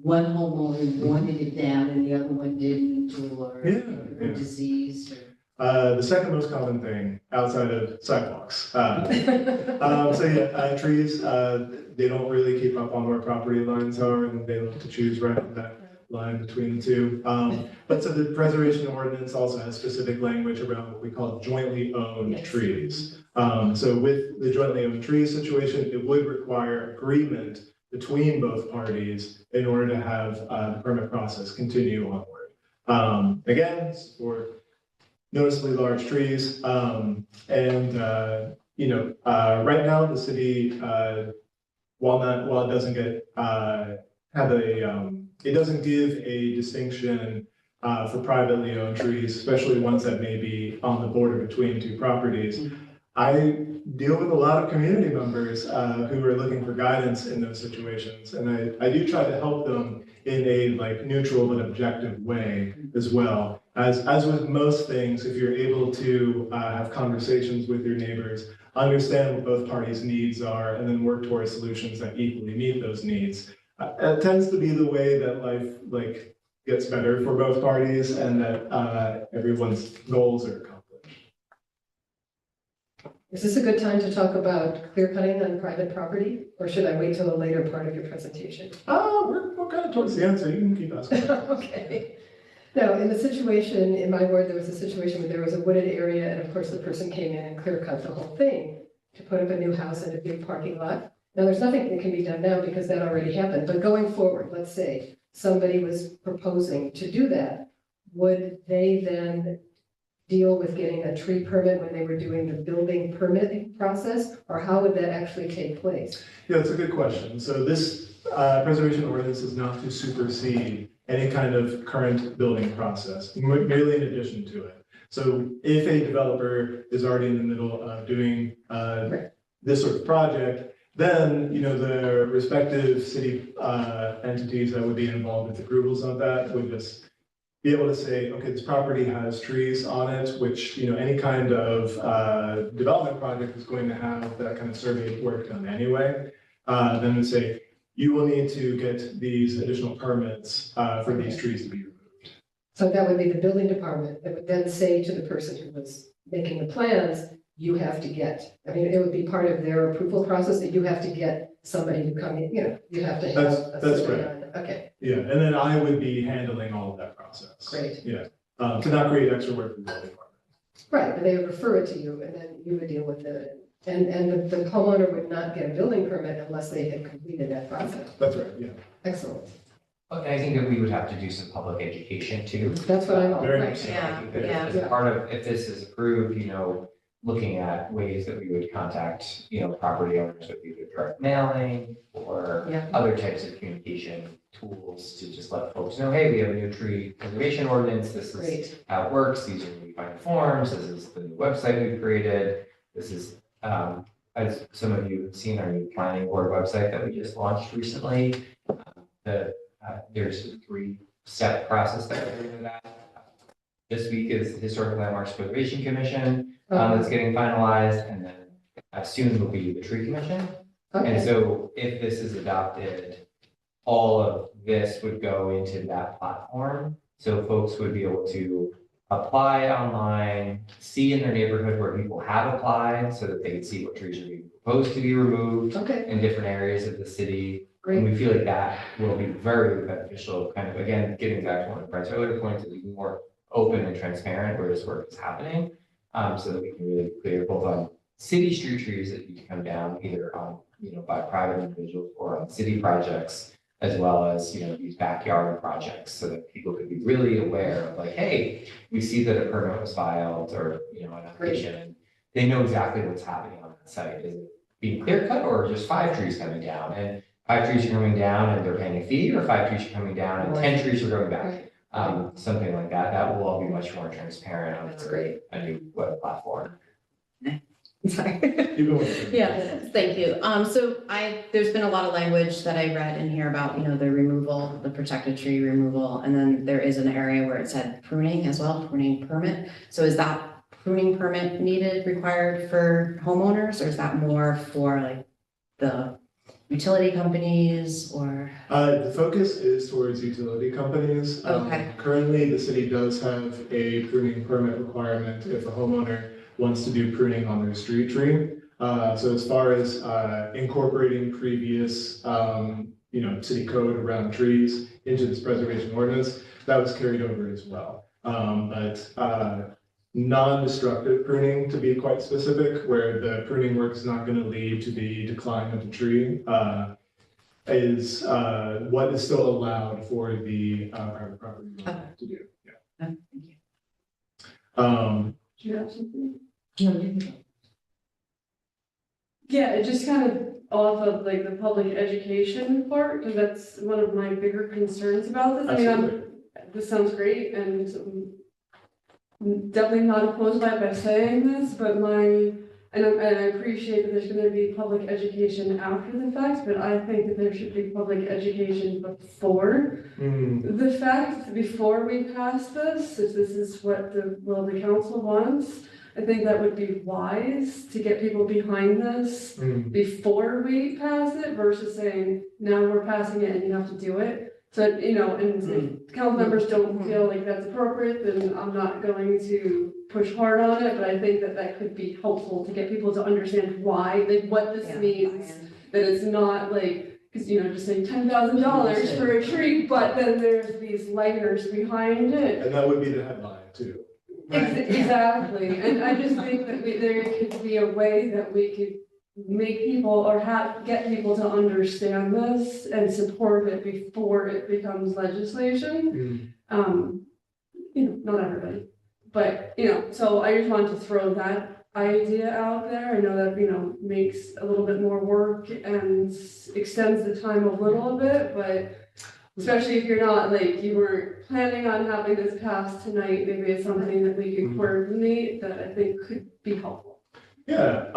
one homeowner wanted it down and the other one didn't, or Yeah. diseased, or. The second most common thing outside of sidewalks. Trees, they don't really keep up on where property lines are and they look to choose right on that line between the two. But so the preservation ordinance also has specific language around what we call jointly owned Yes. trees. So with the jointly owned trees situation, it would require agreement between both parties in order to have the permit process continue onward. Again, for noticeably large trees. Right now, the city, while it doesn't get, it doesn't give a distinction for privately owned trees, especially ones that may be on the border between two properties. I deal with a lot of community members who are looking for guidance in those situations, and I do try to help them in a like neutral but objective way as well. As with most things, if you're able to have conversations with your neighbors, understand what both parties' needs are, and then work towards solutions that equally meet those needs, it tends to be the way that life gets better for both parties and that everyone's goals are accomplished. Is this a good time to talk about clear cutting on private property, or should I wait till a later part of your presentation? We're kind of towards the end, so you can keep asking. Okay. No, in the situation, in my ward, there was a situation where there was a wooded area, and of course, the person came in and clear cut the whole thing to put up a new house and a big parking lot. Now, there's nothing that can be done now because that already happened, but going forward, let's say somebody was proposing to do that, would they then deal with getting a tree permit when they were doing the building permitting process, or how would that actually take place? Yeah, that's a good question. So this preservation ordinance is not to supersede any kind of current building process, merely in addition to it. So if a developer is already in the middle of doing this sort of project, then, you know, the respective city entities that would be involved with approvals of that would just be able to say, okay, this property has trees on it, which, you know, any kind of development project is going to have that kind of survey work done anyway. Then we say, you will need to get these additional permits for these trees to be removed. So that would be the building department that would then say to the person who was making the plans, you have to get, I mean, it would be part of their approval process that you have to get somebody to come in, you know, you have to have. That's survey right. on it. Okay, Yeah, and then I would be handling all of that process. great. Yeah, to not create extra work for the building department. Right, but they would refer it to you and then you would deal with it. And the homeowner would not get a building permit unless they had completed that process. That's right, yeah. Excellent. Okay, I think that we would have to do some public education too. That's what I'm, Very right. much so. I think that Yeah. as part of, if this is approved, you know, looking at ways that we would contact, you know, property owners with either direct mailing or Yeah. other types of communication tools to just let folks know, hey, we have a new tree preservation ordinance. This is Great. how it works. These are the final forms. This is the new website we've created. This is, as some of you have seen, our new planning board website that we just launched recently. There's a 3-step process that we're doing that. This week is Historic Landmarks Preservation Commission that's getting finalized, and then soon will be the Tree Commission. And Okay, so if this is adopted, all of this would go into that platform. So folks would be able to apply online, see in their neighborhood where people have applied so that they can see what trees are being proposed to be removed Okay, in different areas of the city. great. And we feel like that will be very beneficial, kind of, again, getting back to one of Brad's earlier points, to be more open and transparent where this work is happening. So that we can really be clear both on city street trees that need to come down, either on, by private individuals or on city projects, as well as, these backyard projects, so that people could be really aware of like, hey, we see that a permit was filed or, an application, and they know exactly what's happening on that site. Is it being clear cut or just 5 trees coming down? And 5 trees are coming down and they're paying a fee, or 5 trees are coming down and 10 trees are going back? Something like that. That will all be much more transparent on That's great. a new web platform. Sorry. Keep going. Yeah, thank you. So there's been a lot of language that I read in here about, the removal, the protected tree removal, and then there is an area where it said pruning as well, pruning permit. So is that pruning permit required for homeowners, or is that more for like the utility companies or? The focus is towards utility companies. Okay. Currently, the city does have a pruning permit requirement if a homeowner wants to do pruning on their street tree. So as far as incorporating previous, city code around trees into this preservation ordinance, that was carried over as well. But non-destructive pruning, to be quite specific, where the pruning work is not going to lead to the decline of the tree, is what is still allowed for the private property owner to do. Yeah. Thank you. Do you have something? No, you can go. Yeah, it just kind of off of like the public education part, because that's one of my bigger concerns about this. I mean, Absolutely. this sounds great, and I'm definitely not opposed by saying this, but and I appreciate that there's going to be public education after the fact, but I think that there should be public education before the fact, before we pass this, if this is what the council wants. I think that would be wise to get people behind this before we pass it versus saying, now we're passing it and you have to do it. So, and if council members don't feel like that's appropriate, then I'm not going to push hard on it, but I think that that could be helpful to get people to understand why, like what this means, that it's not like, because, just saying $10,000 for a tree, but then there's these layers behind it. And that would be the headline too. Exactly, and I just think that there could be a way that we could make people or get people to understand this and support it before it becomes legislation. Not everybody, but, so I just wanted to throw that idea out there. I know that, makes a little bit more work and extends the time a little bit, but especially if you're not, like, you weren't planning on having this passed tonight, maybe it's something that we could coordinate that I think could be helpful. Yeah,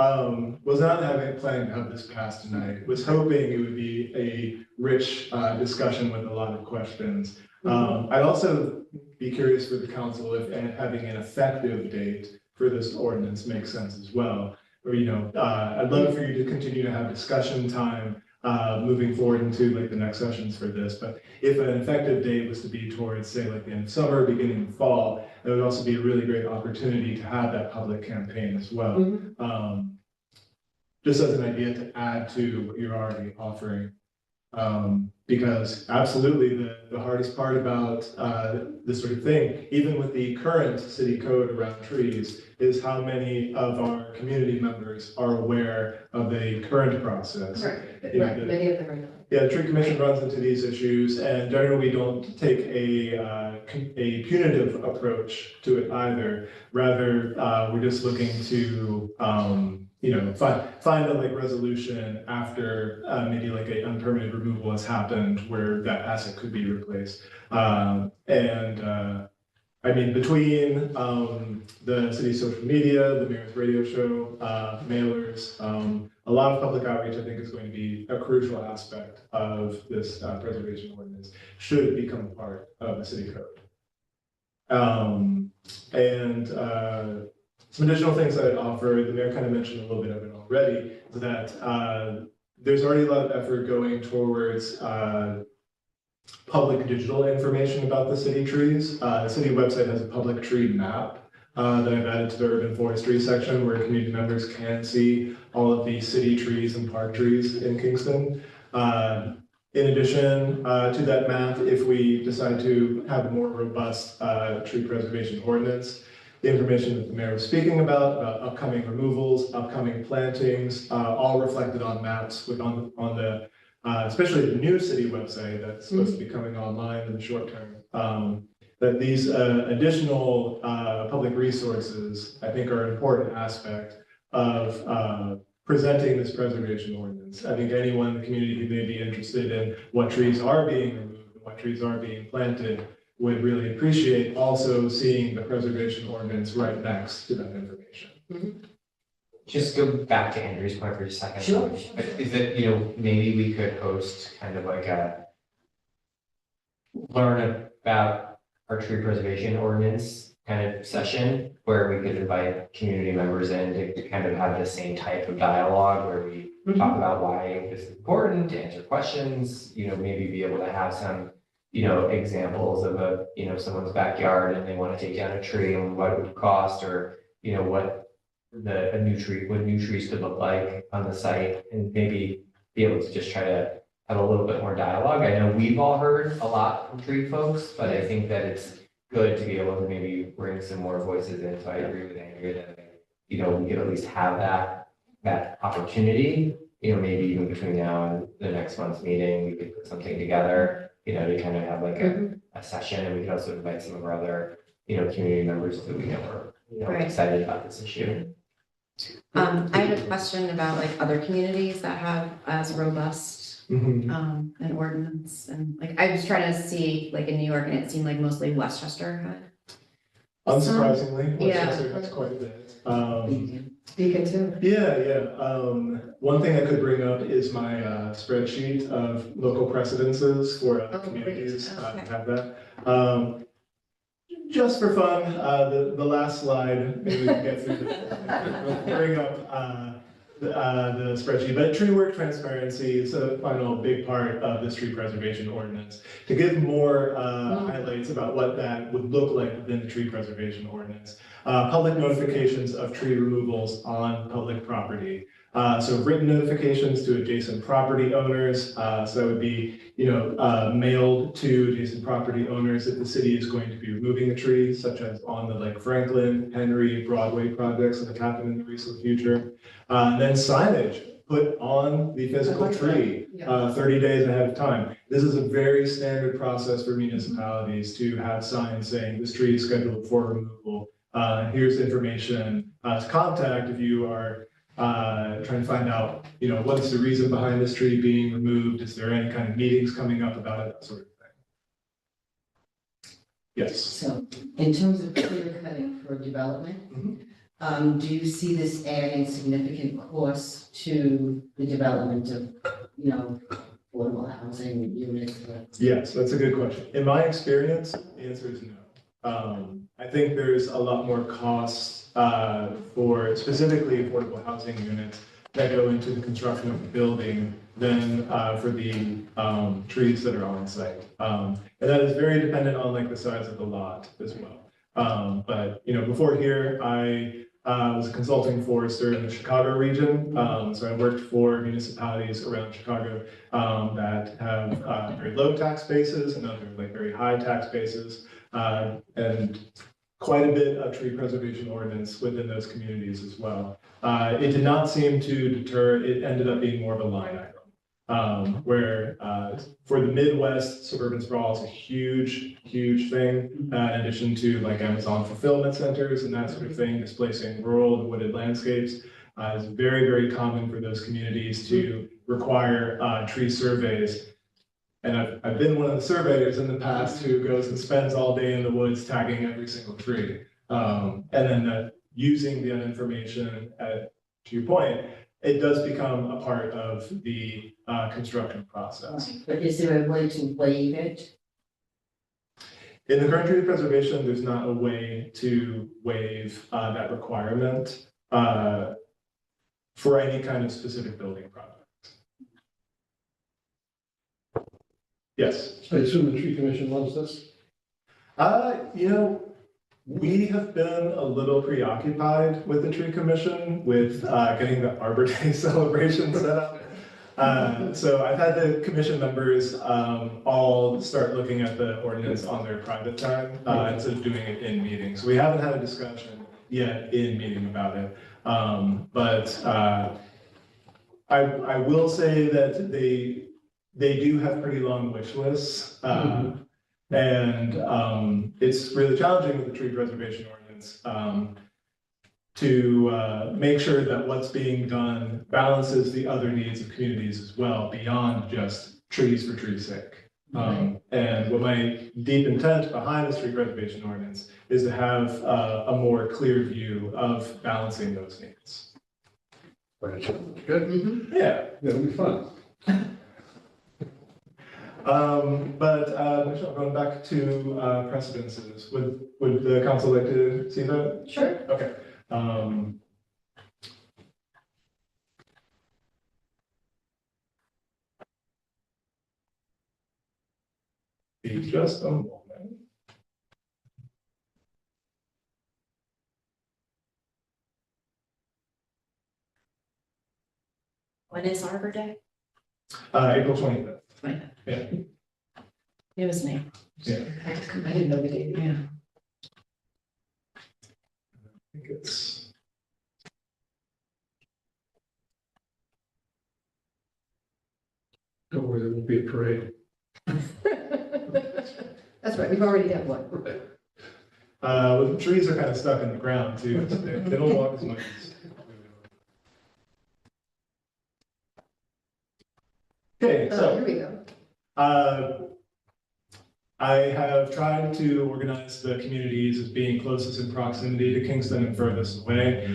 was not planning to have this passed tonight, was hoping it would be a rich discussion with a lot of questions. I'd also be curious for the council if having an effective date for this ordinance makes sense as well. Or, I'd love for you to continue to have discussion time moving forward into like the next sessions for this. But if an effective date was to be towards, say, like the end of summer, beginning of fall, that would also be a really great opportunity to have that public campaign as well. Just as an idea to add to what you're already offering. Because absolutely the hardest part about this sort of thing, even with the current city code around trees, is how many of our community members are aware of the current process. Right, many of them are not. Yeah, the tree commission runs into these issues, and generally we don't take a punitive approach to it either. Rather, we're just looking to find a like resolution after maybe like a unpermitted removal has happened where that asset could be replaced. I mean, between the city's social media, the mayor's radio show, mailers, a lot of public outreach, I think, is going to be a crucial aspect of this preservation ordinance, should it become a part of the city code. Some additional things I'd offer, the mayor kind of mentioned a little bit of it already, is that there's already a lot of effort going towards public digital information about the city trees. The city website has a public tree map that I've added to the urban forestry section where community members can see all of the city trees and park trees in Kingston. In addition to that map, if we decide to have a more robust tree preservation ordinance, the information that the mayor was speaking about upcoming removals, upcoming plantings, all reflected on maps on the especially the new city website that's supposed to be coming online in the short term. That these additional public resources, I think, are an important aspect of presenting this preservation ordinance. I think anyone in the community who may be interested in what trees are being removed and what trees are being planted would really appreciate also seeing the preservation ordinance right next to that information. Just go back to Andrew's point for a second. Sure. Is it, maybe we could host kind of like a learn about our tree preservation ordinance kind of session where we could invite community members in to kind of have the same type of dialogue where we talk about why this is important, to answer questions, maybe be able to have some, examples of someone's backyard and they want to take down a tree and what it would cost, or, what new trees could look like on the site, and maybe be able to just try to have a little bit more dialogue. I know we've all heard a lot from tree folks, but I think that it's good to be able to maybe bring some more voices in. So I agree with Andrea that, we could at least have that opportunity, maybe even between now and the next month's meeting, we could put something together, to kind of have like a session, and we could also invite some of our other, community members that we know are, Right. excited about this issue. I had a question about like other communities that have as robust an ordinance, and like I was trying to see like in New York, and it seemed like mostly Westchester had. Unsurprisingly, Yeah. Westchester has quite a bit. Beacon too. Yeah. One thing I could bring up is my spreadsheet of local precedences for other Oh, great. communities. Okay. Have that. Just for fun, the last slide, maybe we can get through bring up the spreadsheet, but tree work transparency is a final big part of this tree preservation ordinance. To give more highlights about what that would look like within the tree preservation ordinance. Public notifications of tree removals on public property. So written notifications to adjacent property owners. So that would be, mailed to adjacent property owners if the city is going to be removing a tree, such as on the like Franklin, Henry, Broadway projects that have happened in the recent future. Then signage put on the physical tree 30 days ahead of time. This is a very standard process for municipalities to have signs saying this tree is scheduled for removal. Here's information to contact if you are trying to find out, what's the reason behind this tree being removed? Is there any kind of meetings coming up about it, that sort of thing? Yes. So in terms of clear cutting for development, do you see this adding significant cost to the development of, affordable housing units? Yes, that's a good question. In my experience, the answer is no. I think there's a lot more costs for specifically affordable housing units that go into the construction of the building than for the trees that are on site. And that is very dependent on like the size of the lot as well. But before here, I was a consulting forester in the Chicago region. So I worked for municipalities around Chicago that have very low tax bases and other like very high tax bases. And quite a bit of tree preservation ordinance within those communities as well. It did not seem to deter, it ended up being more of a line item. Where for the Midwest, suburban sprawl is a huge, huge thing, in addition to like Amazon fulfillment centers and that sort of thing, displacing rural and wooded landscapes. It's very, very common for those communities to require tree surveys. And I've been one of the surveyors in the past who goes and spends all day in the woods tagging every single tree. And then using the information, to your point, it does become a part of the construction process. But is there a way to waive it? In the current tree preservation, there's not a way to waive that requirement for any kind of specific building project. Yes. I assume the tree commission loves this? You know, we have been a little preoccupied with the tree commission with getting the Arbor Day celebration set up. So I've had the commission members all start looking at the ordinance on their private time instead of doing it in meetings. We haven't had a discussion yet in meeting about it. But I will say that they do have pretty long wish lists. And it's really challenging with the tree preservation ordinance to make sure that what's being done balances the other needs of communities as well, beyond just trees for trees' sake. And what my deep intent behind this tree preservation ordinance is to have a more clear view of balancing those needs. Good, Yeah. that'll be fun. Michelle, going back to precedences, would the council like to see that? Sure. Okay. Be just a moment. When is Arbor Day? April 25th. Yeah. It was me. Yeah. I didn't know the date. Yeah. I think it's. Don't worry, there won't be a parade. That's right, we've already had one. Well, the trees are kind of stuck in the ground too. So they don't walk as much as. Okay, Oh, so. here we go. I have tried to organize the communities as being closest in proximity to Kingston and furthest away.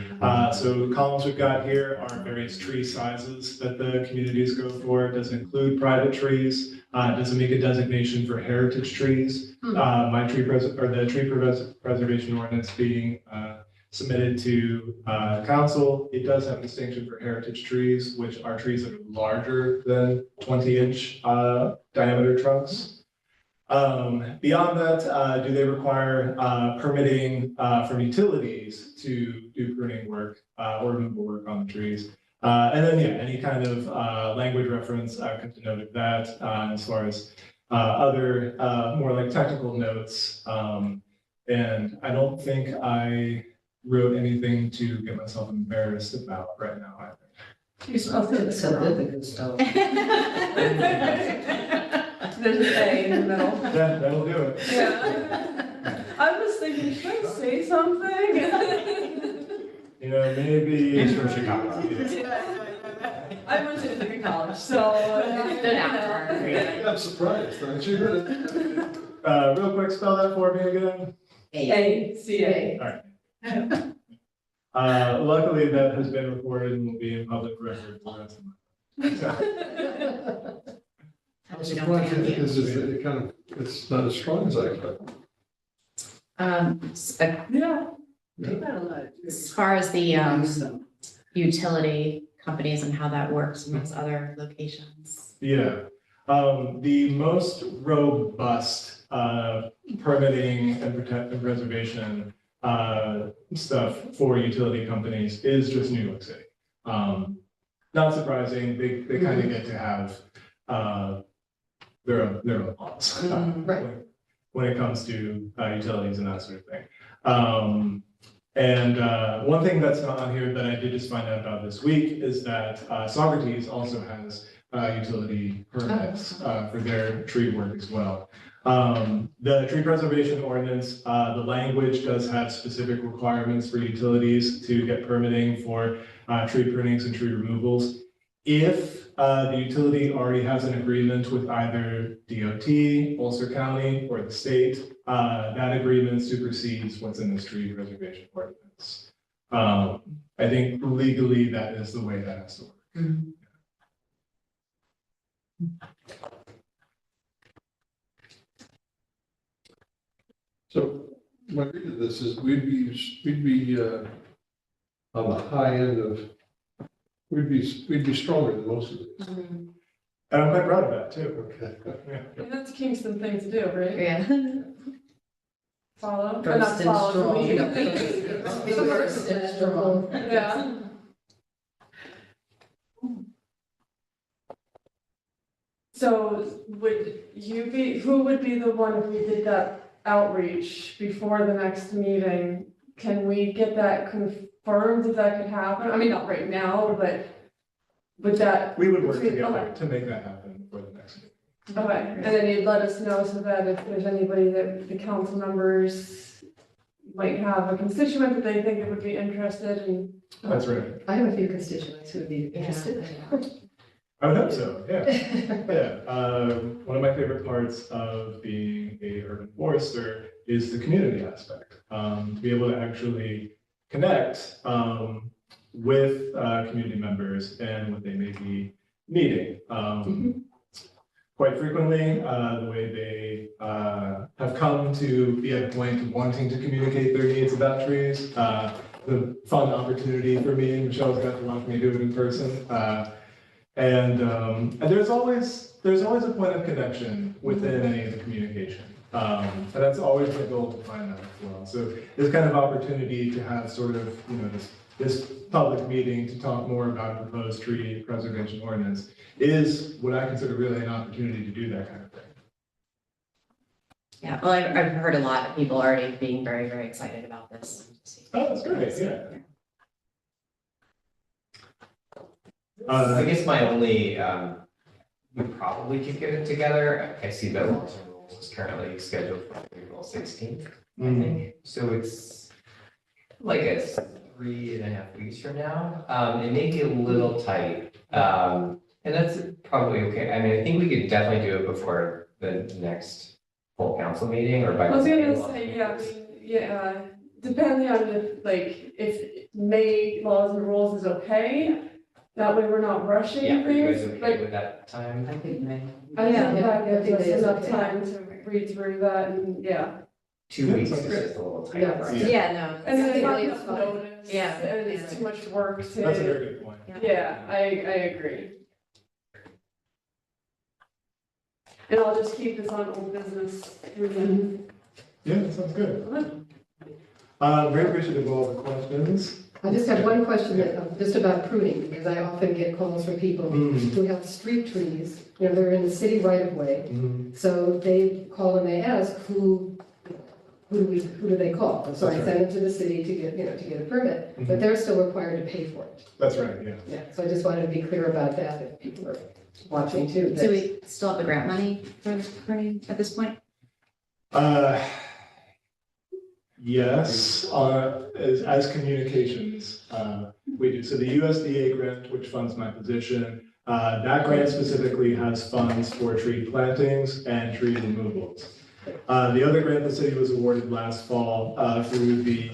So the columns we've got here are various tree sizes that the communities go for. It doesn't include private trees. It doesn't make a designation for heritage trees. My tree preservation ordinance being submitted to council, it does have a distinction for heritage trees, which are trees that are larger than 20-inch diameter trunks. Beyond that, do they require permitting from utilities to do pruning work or removal work on the trees? And then, yeah, any kind of language reference could denote that as far as other more like technical notes. And I don't think I wrote anything to get myself embarrassed about right now either. You spelled it. Significant stuff. There's an A in the middle. Yeah, that'll do it. Yeah. I was thinking, should I say something? You know, maybe. He's from Chicago. I went to Ithaca College, so. Good after. I'm surprised, aren't you? Real quick, spell that for me again. A-C-A. Luckily, that has been recorded and will be in public record for the rest of my. I'm surprised because it kind of, it's not as strong as I expected. Yeah. As far as the utility companies and how that works in those other locations. Yeah, the most robust permitting and preservation stuff for utility companies is just New York City. Not surprising, they kind of get to have their own laws Right. when it comes to utilities and that sort of thing. And one thing that's not on here that I did just find out about this week is that Socrates also has utility permits for their tree work as well. The tree preservation ordinance, the language does have specific requirements for utilities to get permitting for tree prunings and tree removals. If the utility already has an agreement with either DOT, Ulster County, or the state, that agreement supersedes what's in this tree preservation ordinance. I think legally that is the way that has to work. So my read of this is we'd be on the high end of, we'd be stronger than most of these. And I'm quite proud of that too. Okay. Yeah. That's a Kingston thing to do, right? Yeah. Follow, First not and follow, strong. lead. First and strong. Yeah. So who would be the one if we did that outreach before the next meeting? Can we get that confirmed if that could happen? I mean, not right now, but would that, We would work Okay. together to make that happen for the next meeting. okay, and then you'd let us know so that if there's anybody that the council members might have a constituent that they think it would be interested in. That's right. I have a few constituents who would be interested. I would hope so, yeah. Yeah, one of my favorite parts of being a urban forester is the community aspect. To be able to actually connect with community members and what they may be needing. Quite frequently, the way they have come to be at a point of wanting to communicate their needs about trees. The fun opportunity for me, and Michelle's got to watch me do it in person. And there's always a point of connection within any of the communication. And that's always my goal to find that as well. So this kind of opportunity to have sort of, this public meeting to talk more about a proposed tree preservation ordinance is what I consider really an opportunity to do that kind of thing. Yeah, well, I've heard a lot of people already being very, very excited about this. Oh, that's great, yeah. I guess my only, we probably could get it together. I see that Laws and Rules is currently scheduled for April 16th, I think. So it's like a 3.5 weeks from now. It may get a little tight. And that's probably okay. I mean, I think we could definitely do it before the next full council meeting or by. I was gonna say, yeah, I mean, yeah, depending on if May Laws and Rules is okay, that way we're not rushing Yeah, are you guys things, okay like, with that time? I think May. I think Yeah, that I think gives us May is enough okay. time to read through that and, yeah. 2 weeks is Sounds great. just a little tight. Yeah. for us. Yeah, no. And then it's they really have is enough fine. notice, Yeah. and it's too much work That's a very to, good point. yeah, I agree. And I'll just keep this on old business through then. Yeah, that sounds good. Very appreciative of all the questions. I just have one question just about pruning, because I often get calls from people who have street trees, they're in the city right of way. So they call and they ask, who do they call? And so I That's send them to the city to get a permit, but they're still required to pay for it. That's right, yeah. Yeah, so I just wanted to be clear about that if people are watching too. So we still have the grant money for pruning at this point? Yes, as communications, we do. So the USDA grant, which funds my position, that grant specifically has funds for tree plantings and tree removals. The other grant the city was awarded last fall through the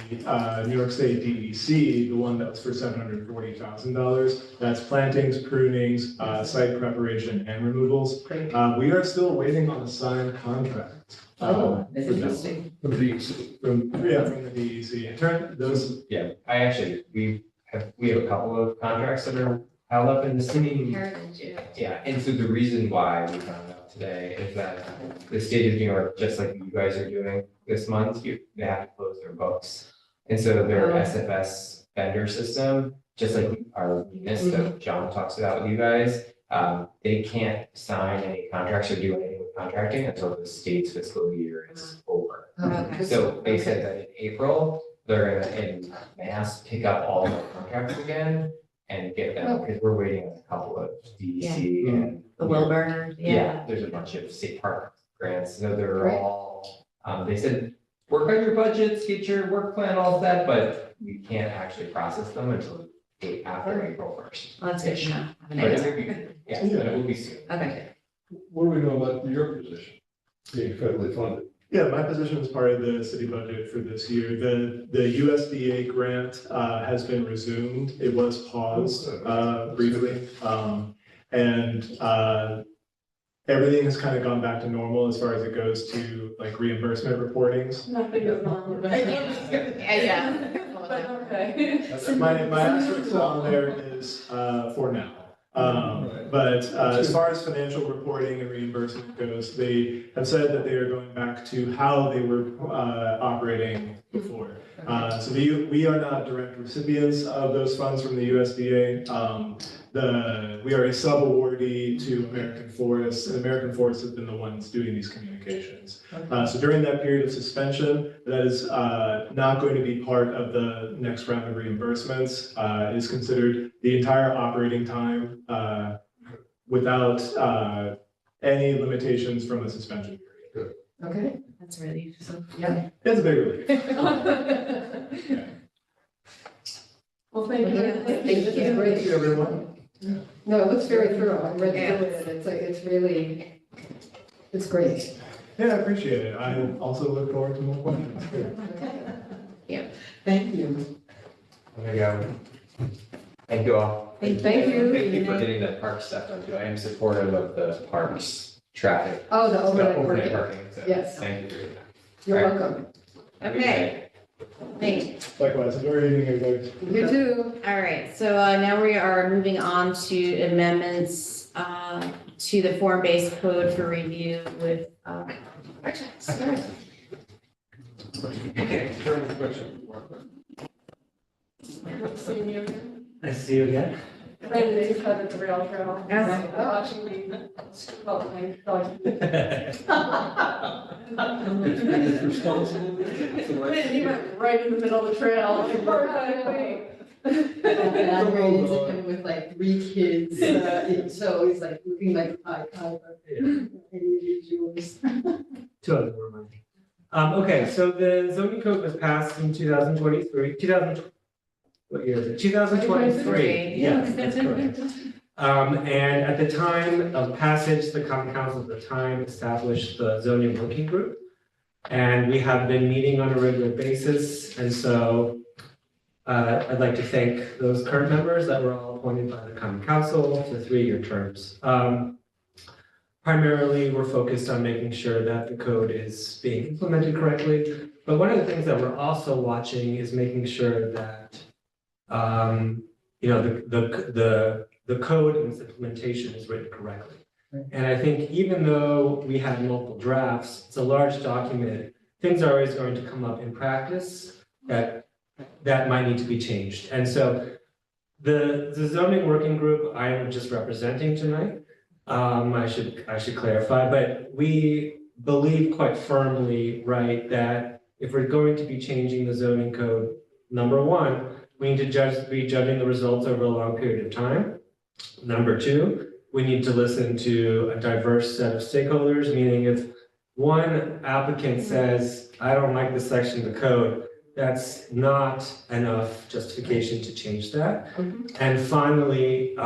New York State DEC, the one that was for $740,000. That's plantings, prunings, site preparation, and removals. Great. We are still waiting on a signed contract. Oh, for that. Interesting. From the DEC. From the DEC. In turn, those, Yeah, we have a couple of contracts that are held up in the city. Heritage, yeah. Yeah, and so the reason why we found out today is that the state of New York, just like you guys are doing this month, they have to close their books. And so their Oh. SFS vendor system, just like our munis that John talks about with you guys, they can't sign any contracts or do anything with contracting until the state's fiscal year is over. Okay. So they said that in April, they're gonna in mass pick up all the contracts again and get them, because we're waiting on a couple of DEC and. The Wilbur, yeah. There's a bunch of state park grants, so they're Right. all, they said, work on your budgets, get your work plan, all of that, but we can't actually process them until after April 1st. Well, that's good to know. Have an But it idea. will be, yeah, but it will be soon. Okay. What do we know about your position, being federally funded? yeah, my position is part of the city budget for this year. The USDA grant has been resumed. It was paused briefly. And everything has kind of gone back to normal as far as it goes to like reimbursement reportings. Nothing is wrong with that. Yeah. But okay. My asterisk on there is for now. But as far as financial reporting and reimbursement goes, they have said that they are going back to how they were operating before. So we are not direct recipients of those funds from the USDA. We are a sub-awardee to American Forest, and American Forest has been the ones doing these communications. So during that period of suspension, that is not going to be part of the next round of reimbursements. It is considered the entire operating time without any limitations from the suspension period. Okay. That's really, so. Yeah. It's a big relief. Well, thank you. Thank you. This is great. Thank you, everyone. No, it looks very thorough. I read Yeah. through it and it's like, it's really, it's great. Yeah, I appreciate it. I also look forward to more questions. Thank you. There you go. Thank you all. Thank you. Thank you for getting the park stuff done too. I am supportive of the parks traffic. Oh, the overnight Overnight parking. parking, so Yes. thank you. You're All right. welcome. Okay, thanks. Likewise, enjoy your evening, everybody. You too. All right, so now we are moving on to amendments to the form-based code for review with projects. Seeing you again. Nice to see you again. Brandon, you cut the rail trail. Yeah. Watching me. Well, thank God. He went right in the middle of the trail. And I ran into him with like 3 kids, so he's like looking like a Pied Piper. Individuals. 2 others were mine. Okay, so the zoning code was passed in 2023, what year is it? 2023. Yes, that's correct. And at the time of passage, the common council at the time established the zoning working group. And we have been meeting on a regular basis. And so I'd like to thank those current members that were all appointed by the common council to 3-year terms. Primarily, we're focused on making sure that the code is being implemented correctly. But one of the things that we're also watching is making sure that, the code and its implementation is written correctly. And I think even though we had multiple drafts, it's a large document, things are always going to come up in practice that might need to be changed. And so the zoning working group, I am just representing tonight. I should clarify, but we believe quite firmly, right, that if we're going to be changing the zoning code, number one, we need to be judging the results over a long period of time. Number two, we need to listen to a diverse set of stakeholders, meaning if one applicant says, I don't like this section of the code, that's not enough justification to change that. And finally,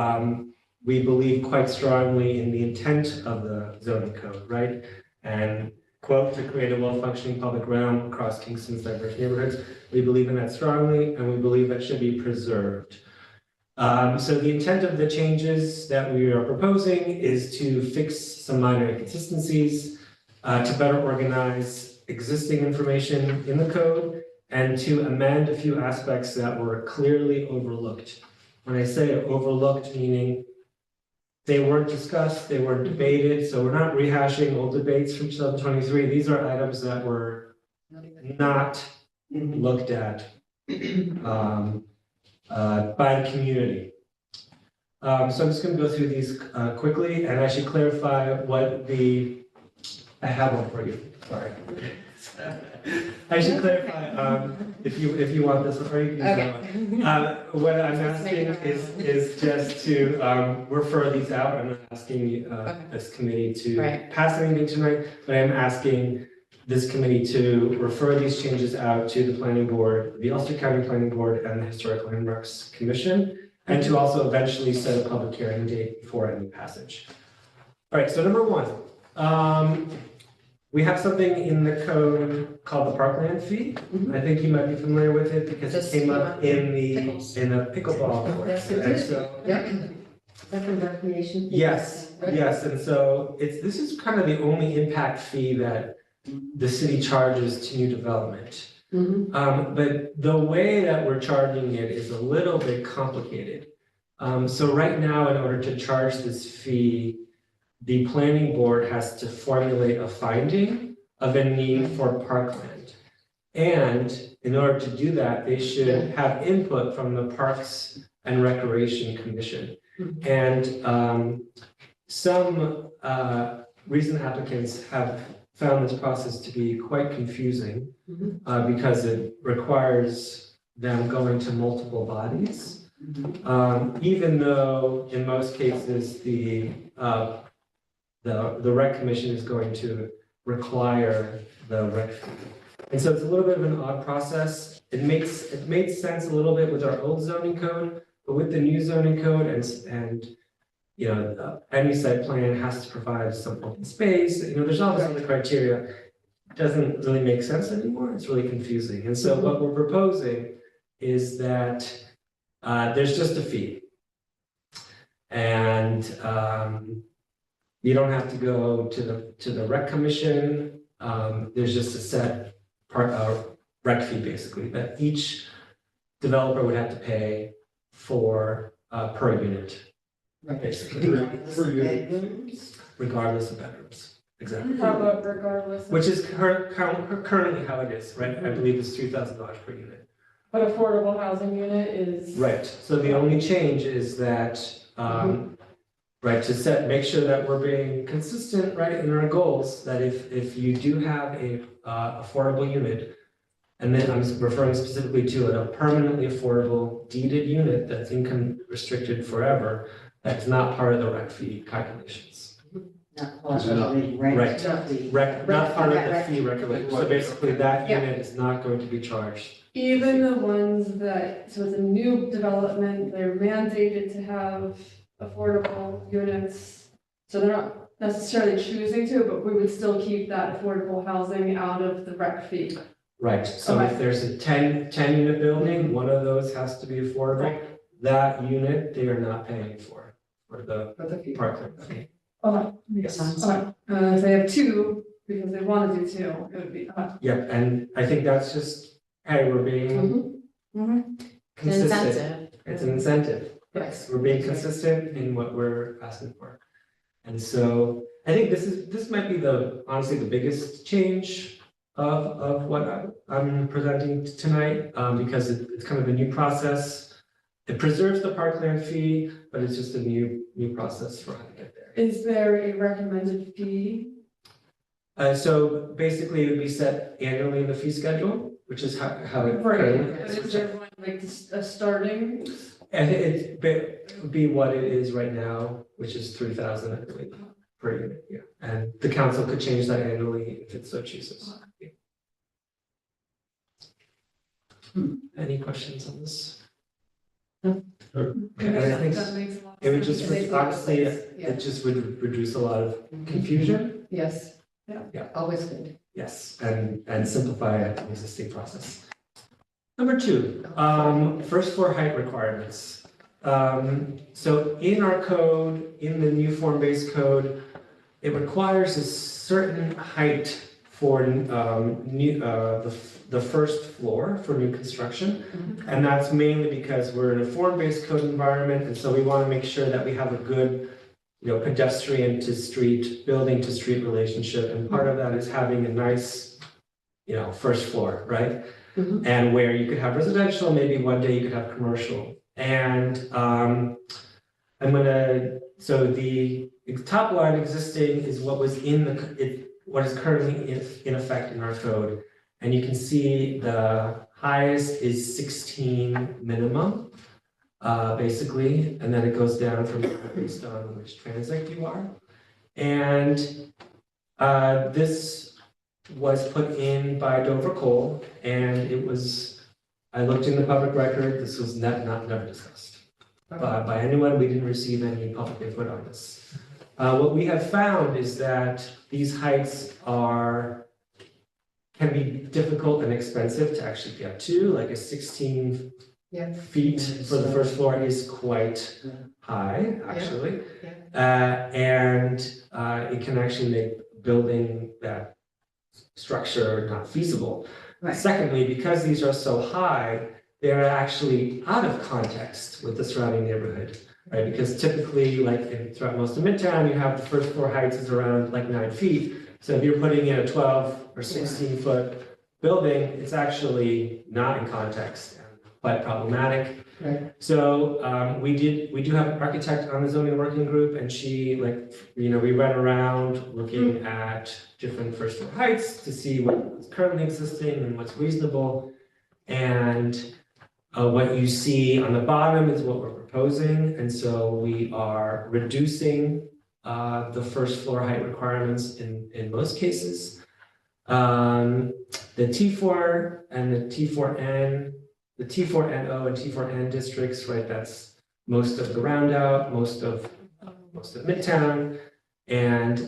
we believe quite strongly in the intent of the zoning code, right? And quote, to create a well-functioning public realm across Kingston's diverse neighborhoods. We believe in that strongly, and we believe that should be preserved. So the intent of the changes that we are proposing is to fix some minor inconsistencies, to better organize existing information in the code, and to amend a few aspects that were clearly overlooked. When I say overlooked, meaning they weren't discussed, they weren't debated, so we're not rehashing old debates from 2023. These are items that were not looked at by the community. So I'm just going to go through these quickly, and I should clarify what I have one for you, sorry. I should clarify, if you want this one, or you can use that one. What I'm asking is just to refer these out. I'm not asking this committee to pass anything tonight, but I'm asking this committee to refer these changes out to the planning board, the Ulster County Planning Board, and the Historic Landmarks Commission, and to also eventually set a public hearing date before any passage. All right, so number one, we have something in the code called the parkland fee. I think you might be familiar with it because it came up in the pickleball course. And so, That's a recreation. yes, and so this is kind of the only impact fee that the city charges to new development. But the way that we're charging it is a little bit complicated. So right now, in order to charge this fee, the planning board has to formulate a finding of a need for parkland. And in order to do that, they should have input from the Parks and Recreation Commission. And some recent applicants have found this process to be quite confusing because it requires them going to multiple bodies. Even though in most cases the rec commission is going to require the rec fee. And so it's a little bit of an odd process. It made sense a little bit with our old zoning code, but with the new zoning code and you know, any site plan has to provide some open space, you know, there's all this other criteria. It doesn't really make sense anymore. It's really confusing. And so what we're proposing is that there's just a fee. And you don't have to go to the rec commission. There's just a set rec fee basically that each developer would have to pay for per unit. Basically, regardless of bedrooms, exactly. How about regardless? Which is currently how it is, right? I believe it's $3,000 per unit. But affordable housing unit is. Right, so the only change is that, right, to make sure that we're being consistent, right, in our goals, that if you do have a affordable unit, and then I'm referring specifically to a permanently affordable deeded unit that's income restricted forever, that's not part of the rec fee calculations. Not part of the Right. rent. Not part of the fee regulation, so basically that Yeah. unit is not going to be charged. Even the ones that, so it's a new development, they're mandated to have affordable units. So they're not necessarily choosing to, but we would still keep that affordable housing out of the rec fee. Right, so if Okay. there's a 10 unit building, one of those has to be affordable. That unit, they are not paying for the parkland. Okay, Yes. okay. If they have two, because they want to do two, it would be, Yep, and I think that's just, hey, we're being consistent. Incentive. It's an incentive. Yes. We're being consistent in what we're asking for. And so I think this might be honestly the biggest change of what I'm presenting tonight, because it's kind of a new process. It preserves the parkland fee, but it's just a new process for how to get there. is there a recommended fee? So basically it would be set annually in the fee schedule, which is how it currently But is. is there one, like a starting? And it would be what it is right now, which is 3,000, I believe, per unit, yeah. And the council could change that annually if it so chooses. Any questions on this? And I think That makes a lot of it would sense. just, It makes a lot of honestly, sense, yeah. it just would reduce a lot of confusion, Yes. Yeah. Always good. yes, and simplify an existing process. Number two, first floor height requirements. So in our code, in the new form-based code, it requires a certain height for the first floor for new construction. And that's mainly because we're in a form-based code environment, and so we want to make sure that we have a good, pedestrian to street, building to street relationship. And part of that is having a nice, first floor, right? And where you could have residential, maybe one day you could have commercial. And so the top line existing is what was what is currently in effect in our code. And you can see the highest is 16 minimum, basically, and then it goes down from there based on which transit you are. And this was put in by Dover Cole, and I looked in the public record, this was never discussed by anyone. We didn't receive any public input on this. What we have found is that these heights can be difficult and expensive to actually get to, like a 16 feet for the first floor is quite high, actually. And it can actually make building that structure not feasible. Right. Secondly, because these are so high, they're actually out of context with the surrounding neighborhood, right? Because typically, like throughout most of Midtown, you have the first floor heights is around like 9 feet. So if you're putting in a 12 or 16 foot building, it's actually not in context and quite problematic. Right. So we do have an architect on the zoning working group, and she we went around looking at different first floor heights to see what's currently existing and what's reasonable. And what you see on the bottom is what we're proposing, and so we are reducing the first floor height requirements in most cases. The T4 and the T4N, the T4NO and T4N districts, right? That's most of the round out, most of Midtown, and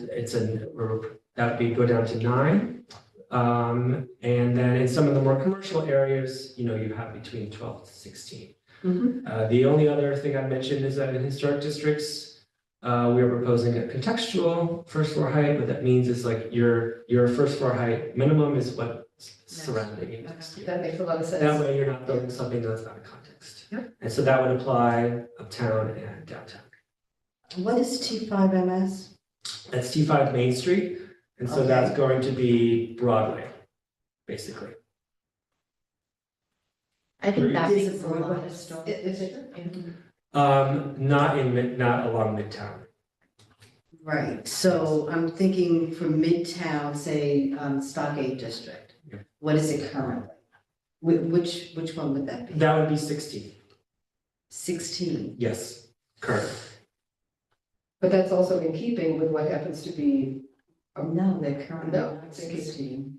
that would go down to 9. And then in some of the more commercial areas, you have between 12 to 16. The only other thing I mentioned is that in historic districts, we are proposing a contextual first floor height. What that means is like your first floor height minimum is what's surrounding you next year. That makes a lot of sense. That way you're not building something that's out of context. Yeah. And so that would apply uptown and downtown. What is T5MS? That's T5 Main Street, and so Okay. that's going to be Broadway, basically. I think that Is makes it a lot Broadway of historic? Is it? Not along Midtown. Right, so I'm thinking for Midtown, say, Stockade District. Yeah. What is it currently? Which one would that be? That would be 16, 16. yes, current. But that's also in keeping with what happens to be, No, they're currently No, not 16.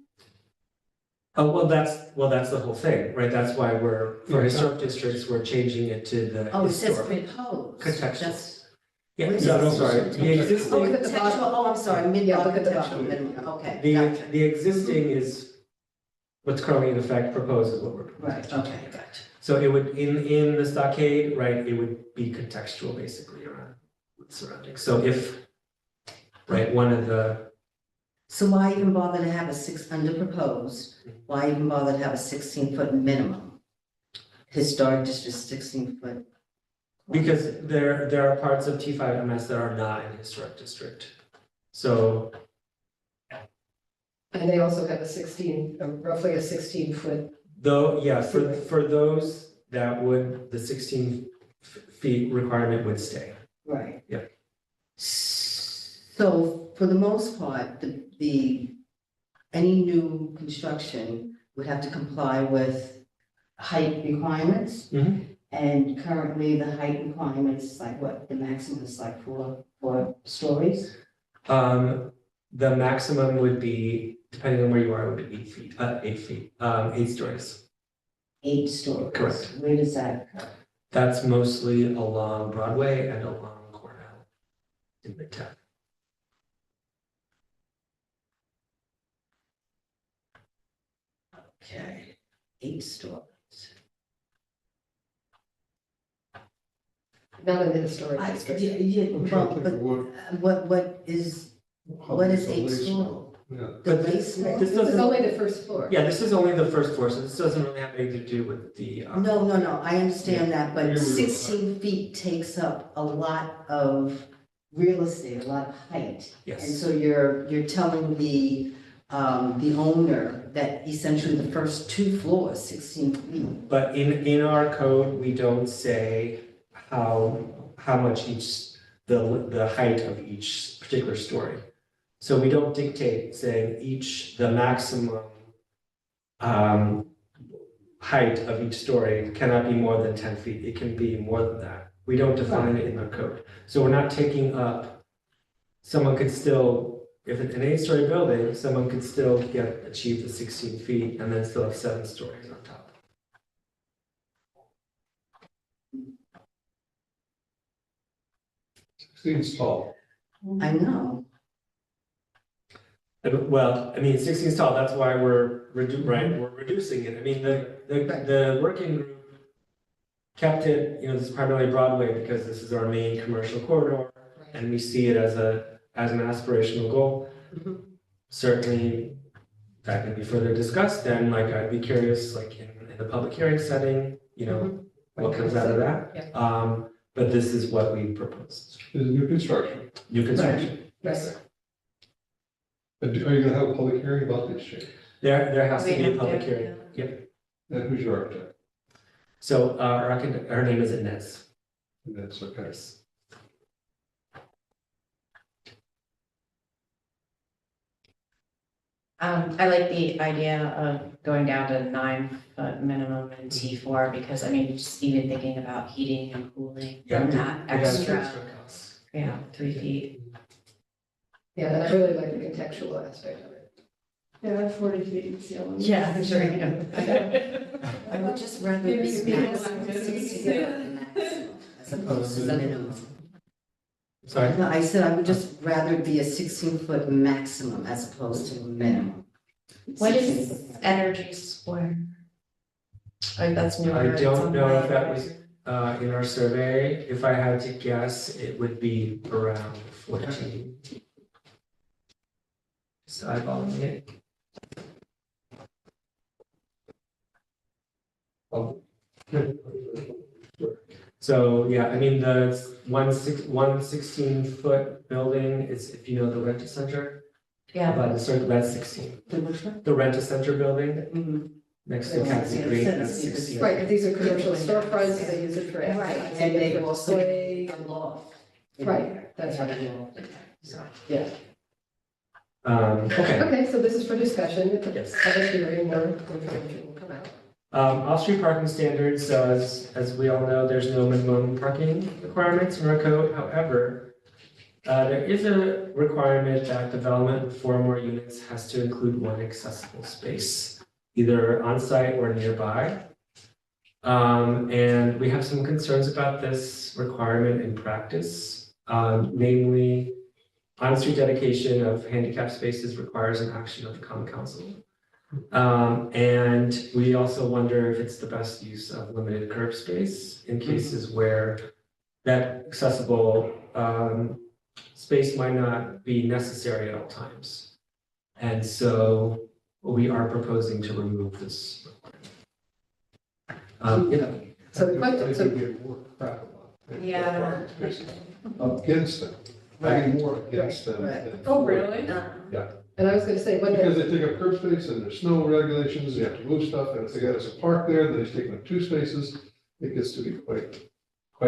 Oh, well, that's the whole thing, right? That's why for historic districts, we're changing it to the Oh, it says historic. proposed. Contextual. That's- Yeah, What is no, it? no, sorry, the Oh, existing, at the bottom. Contextual, oh, I'm sorry, Yeah, look at the mid-bottom, bottom. okay, gotcha. the existing is what's currently in effect, proposed is what we're proposing. Right, okay, gotcha. So it would, in the stockade, right, it would be contextual basically around surroundings. So if, right, one of the, So why even bother to have under proposed, why even bother to have a 16-foot minimum? Historic district 16-foot. because there are parts of T5MS that are not in historic district. So, and they also have a 16, roughly a 16-foot. though, yeah, for those that would, the 16 feet requirement would stay. Right. Yeah. So for the most part, any new construction would have to comply with height requirements. Mhm. And currently the height requirements is like what, the maximum is like four stories? The maximum would be, depending on where you are, would be 8 feet, 8 stories. 8 stories. Correct. Where does that occur? That's mostly along Broadway and along Cornell in Midtown. Okay, 8 stories. Not in the historic I, district. yeah, I'm well, trying to but think of what. what is how What big is the 8 lace- story? Yeah, The But basement? this This is doesn't, only the first floor. yeah, this is only the first floor, so this doesn't really have anything to do with the. No, I understand that, Maybe but we- 16 feet takes up a lot of real estate, a lot of height. And Yes, so you're telling the owner that essentially the first 2 floors, 16 feet. but in our code, we don't say how much the height of each particular story. So we don't dictate saying the maximum height of each story cannot be more than 10 feet. It can be more than that. We don't define it in our code. So we're not taking up, someone could still, if it's an 8-story building, someone could still achieve the 16 feet and then still have 7 stories on top. Seems tall. I know. Well, I mean, 16 is tall, that's why we're reducing it. I mean, the working group kept it, this is primarily Broadway because this is our main commercial corridor, and we see it as an aspirational goal. Mhm. Certainly, that can be further discussed, and I'd be curious, in the public hearing setting, you know, what comes out of that. But this is what we proposed, This is new construction. new construction. Right. But are you gonna have a public hearing about this change? There has to We be a have public to, hearing, yep. And who's your architect? So, our architect, her name is Inez. And that's okay. Yes. I like the idea of going down to 9 foot minimum in T4 because I mean, just even thinking about heating and cooling and that It has extra, costs. 3 feet. Yeah, and I really like the contextual aspect of it. Yeah, 40 feet ceiling. Yeah, I'm sure you know. I would just rather be maximum 16 as opposed to minimum. Sorry? No, I said I would just rather be a 16-foot maximum as opposed to a minimum. What is Energy Square? That's new. I don't know if that was in our survey. If I had to guess, it would be around 14. So eyeballing it. So, yeah, I mean, the 116-foot building is, if you know the Rent a Center. Yeah. About the circle, that's 16. The which one? The Rent a Center building Mhm. next to Yeah, Cassie yeah, Creek, yeah, that's yeah. 16. Right, but these are commercial storefronts, they use it for. Right. And they also display. a loft. Right, that's They have right. a loft. So, Yeah, Okay. okay, so this is for discussion, at the Yes. public hearing, more information will come out. Off-street parking standards, so as we all know, there's no minimum parking requirements in our code. However, there is a requirement that development with 4 or more units has to include 1 accessible space, either on-site or nearby. And we have some concerns about this requirement in practice. Namely, on-street dedication of handicap spaces requires an action of the common council. And we also wonder if it's the best use of limited curb space in cases where that accessible space might not be necessary at all times. And so we are proposing to remove this. So the question, so, Yeah. Against them, having more against them. Right. than Oh, for. really? and I was gonna say, what Because the, they take up curb space and there's snow regulations, they have to move stuff, and if they got us a park there, then he's taking up 2 spaces, it gets to be quite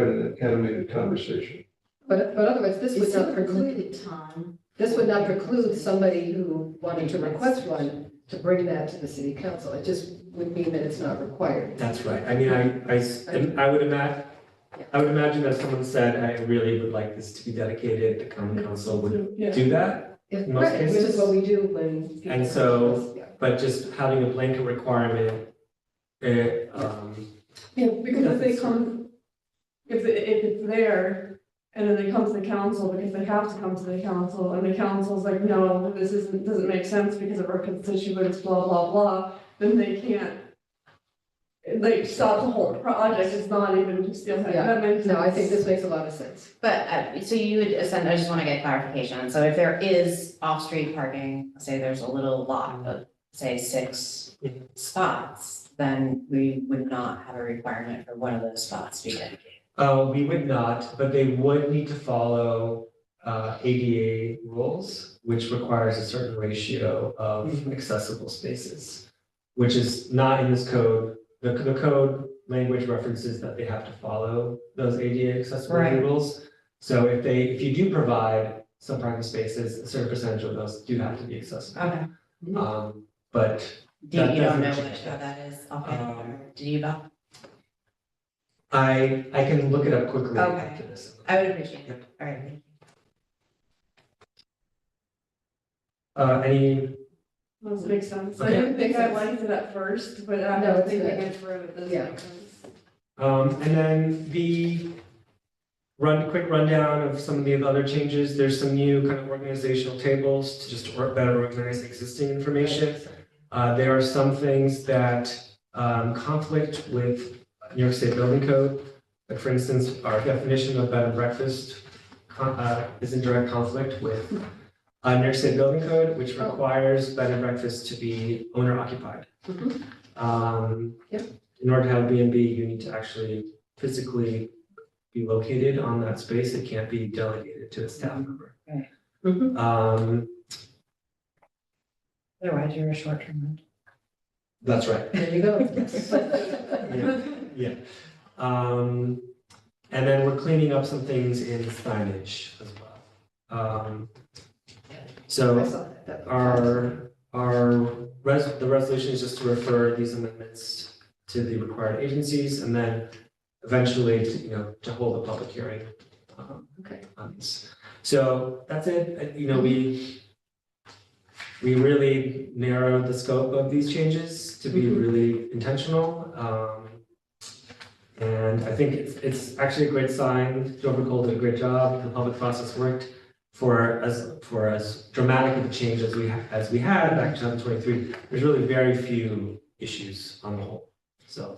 an animated conversation. but otherwise, this would Is not it preclude, limited time? this would not preclude somebody who wanted to request one to bring that to the city council. It just would mean that it's not required. That's right. I mean, I would imagine that if someone said, I really would like this to be dedicated, the common council would Yeah. do that. If- In most Right, which is cases. what we do when. people And come so- to us, yeah. But just having a blanket requirement, it, Yeah, because if they come, if it's there, and then they come to the council, because they have to come to the council, and the council's like, no, this doesn't make sense because of our constituents, blah, blah, blah, then they can't. Like, stop the whole project, it's not even just, that makes sense. No, I think this makes a lot of sense. But, so you would, I just want to get clarification. So if there is off-street parking, say there's a little lot of, say, 6 spots, then we would not have a requirement for one of those spots to be dedicated. we would not, but they would need to follow ADA rules, which requires a certain ratio of accessible spaces, which is not in this code. The code language references that they have to follow those ADA accessibility Right. rules. So if you do provide some parking spaces, a certain percentage of those do have to be accessible. Okay. But Do you That don't know doesn't what, change how that. that is? Okay. Um, Do you, Bob? I can look it up quickly Okay. after this. I would appreciate it. All right. Any, Does make sense. I Okay. didn't think I liked it at first, but No, after it's thinking good. it through, it does Yeah. make sense. and then the quick rundown of some of the other changes. There's some new kind of organizational tables to just better organize existing information. There are some things that conflict with New York State Building Code. Like for instance, our definition of bed and breakfast is in direct conflict with New York State Building Code, which requires bed and breakfast to be owner occupied. Mhm. Um, Yep. in order to have a B&B, you need to actually physically be located on that space. It can't be delegated to a staff member. Right. Um, Otherwise, you're a short-term rental. that's right. There you go. Yeah. And then we're cleaning up some things in signage as well. So I saw that. the resolution is just to refer these amendments to the required agencies and then eventually to hold a public hearing. Okay. On this. So that's it. We really narrowed the scope of these changes to be really intentional. And I think it's actually a great sign. Joe Cole did a great job. The public process worked for as dramatic of a change as we had back in 2023. There's really very few issues on the whole. So.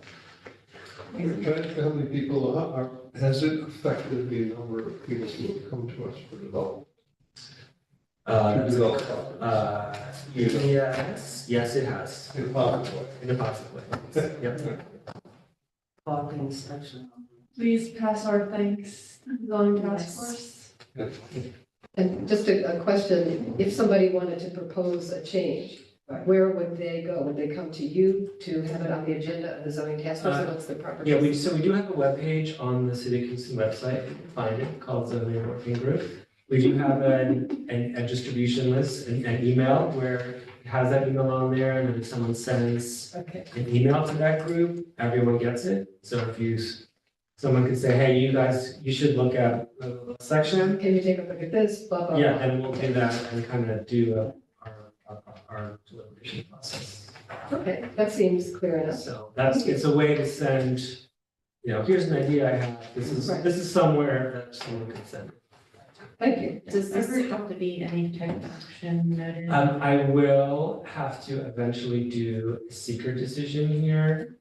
Can I ask how many people has it affected the number of people who come to us for development? Yes, it has. In a positive way. In a positive way. Yep. Walking section. Please pass our thanks to the zoning task force. And just a question, if somebody wanted to propose a change, where would they go? Would they come to you to have it on the agenda of the zoning task force? What's the proper? Yeah, we do have a webpage on the City of Kingston website. You can find it called Zoning Working Group. We do have a distribution list, an email where it has that email on there, and then if someone sends Okay. an email to that group, everyone gets it. So if someone could say, hey, you guys, you should look at the section. Can you take a look at this? Blah, blah, Yeah, blah. and we'll do that and kind of do our deliberation process. Okay, that seems clear enough. So it's a way to send, here's an idea I have. This is somewhere that someone can send. Thank you. Does this have to be any type of action noted? I will have to eventually do a secret decision here,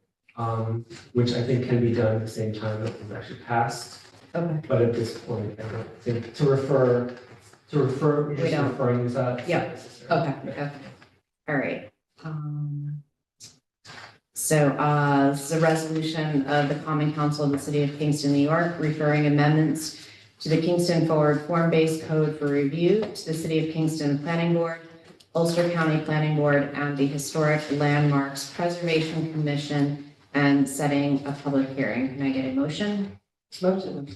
which I think can be done at the same time that it's actually passed. Okay. But at this point, I don't think to refer, just referring this out. Yeah. Okay, okay. All right. So, this is a resolution of the Common Council of the City of Kingston, New York, referring amendments to the Kingston Forward Form-Based Code for review to the City of Kingston Planning Board, Ulster County Planning Board, and the Historic Landmarks Preservation Commission, and setting a public hearing. Can I get a motion? Motion.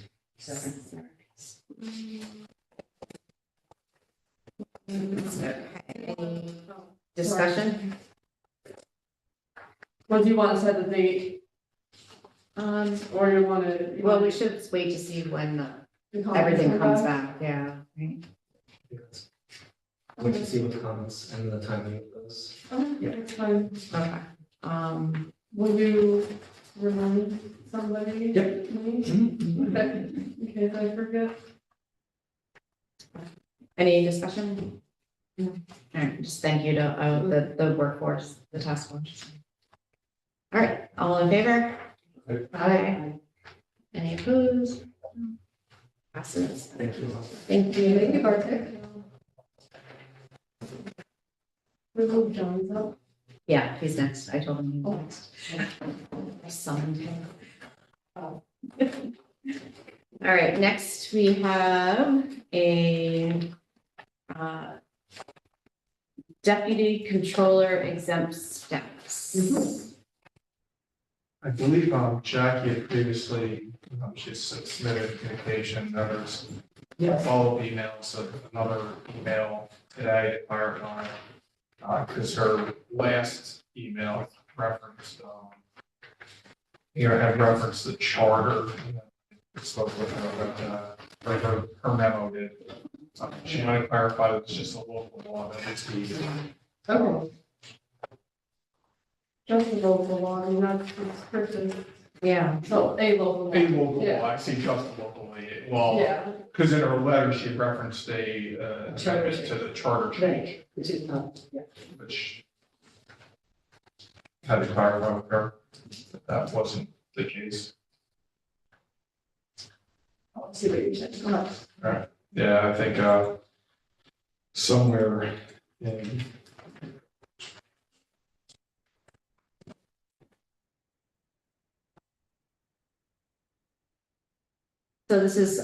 Okay. Any discussion? Well, do you want to set the date or you want to? Well, we should wait to see when everything comes back, yeah. Right. Wait to see what the comments and the timing of those. Okay, that's fine. Okay. Will you remind somebody? Yep. Me? Okay, in case I forget. Any discussion? No. All right, just thank you to the workforce, the task force. All right, all in favor? Aye. Any opposed? Passes. Thank you. Thank Thank you, you. Bartek. We move John's up. Yeah, he's next. I told him he was next. I summoned him. All right, next we have a deputy controller exempt status. I believe Jackie had previously, she submitted communication, there's follow-up emails of another email today to clarify. Because her last email referenced, had referenced the charter. Spoke with her, but her memo did. She might clarify that it's just a local law that needs to be. Okay. Just a local law, and that's restricted. Yeah. So a local law. A local law, Yeah. I see just a local law. Well, Yeah, because in her letter, she referenced Charter amendment to the charter change, Right, which is not, yeah. which had to clarify with her that wasn't the case. I'll see what you're saying. Yeah, I think somewhere in So this is,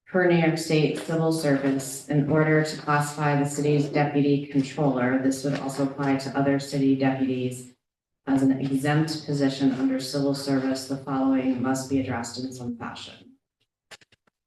per New York State Civil Service, in order to classify the city's deputy controller, this would also apply to other city deputies as an exempt position under civil service, the following must be addressed in some fashion.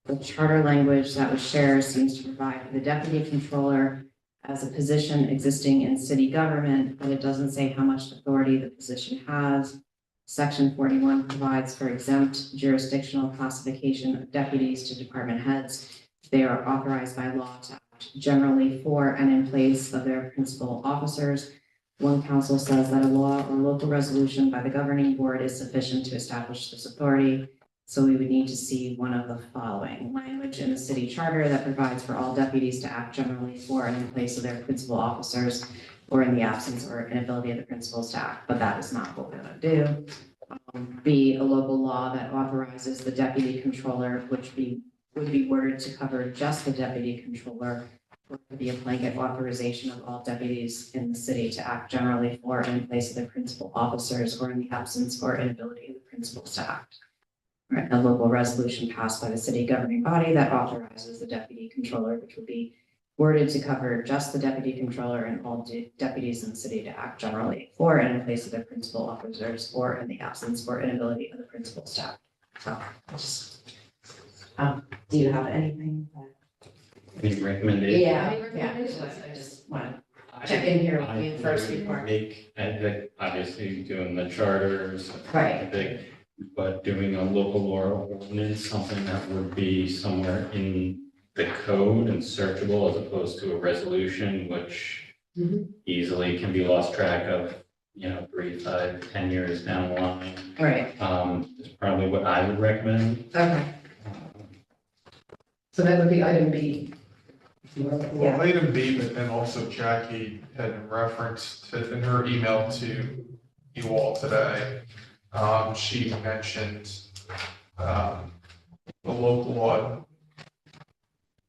The charter language that was shared seems to provide for the deputy controller as a position existing in city government, but it doesn't say how much authority the position has. Section 41 provides for exempt jurisdictional classification of deputies to department heads. They are authorized by law to act generally for and in place of their principal officers. One council says that a law or local resolution by the governing board is sufficient to establish this authority. So we would need to see one of the following: language in the city charter that provides for all deputies to act generally for and in place of their principal officers, or in the absence or inability of the principal to act, but that is not what we're gonna do. B, a local law that authorizes the deputy controller, which would be worded to cover just the deputy controller, or could be a blanket authorization of all deputies in the city to act generally for and in place of their principal officers, or in the absence or inability of the principals to act. Right, a local resolution passed by the city governing body that authorizes the deputy controller, which would be worded to cover just the deputy controller and all deputies in the city to act generally for and in place of their principal officers, or in the absence or inability of the principal staff. So, do you have anything? Any recommendations? I just want to check in here with you first before. I think obviously doing the charters. Right. I think, but doing a local law ordinance, something that would be somewhere in the code and searchable as opposed to a resolution, which easily can be lost track of, 3, 5, 10 years down the line. Right. Is probably what I would recommend. Okay. So that would be item B. Well, item B, but then also Jackie had referenced it in her email to you all today. She mentioned the local law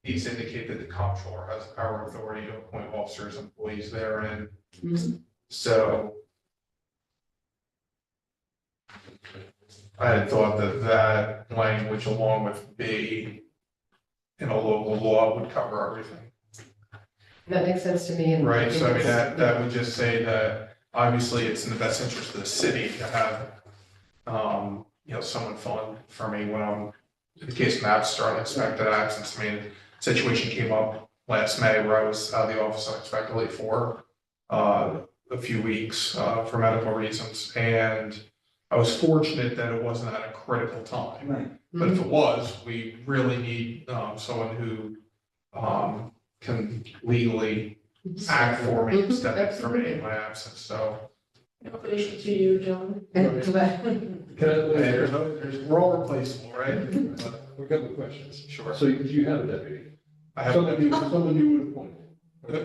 needs to indicate that the comptroller has the power and authority to appoint officers, employees therein. So I had thought that language along with B in a local law would cover everything. That makes sense to me. Right, so I mean, that would just say that obviously it's in the best interest of the city to have, someone filling for me when I'm, in the case of Napster, unexpected absence. I mean, situation came up last May where I was out of the office unexpectedly for a few weeks for medical reasons. And I was fortunate that it wasn't at a critical time. Right. But if it was, we really need someone who can legally act for me, step in for me in my absence, so. Thank you to you, John. We're all replaceable, right? A couple of questions. Sure. So do you have a deputy? I have, Someone you would appoint?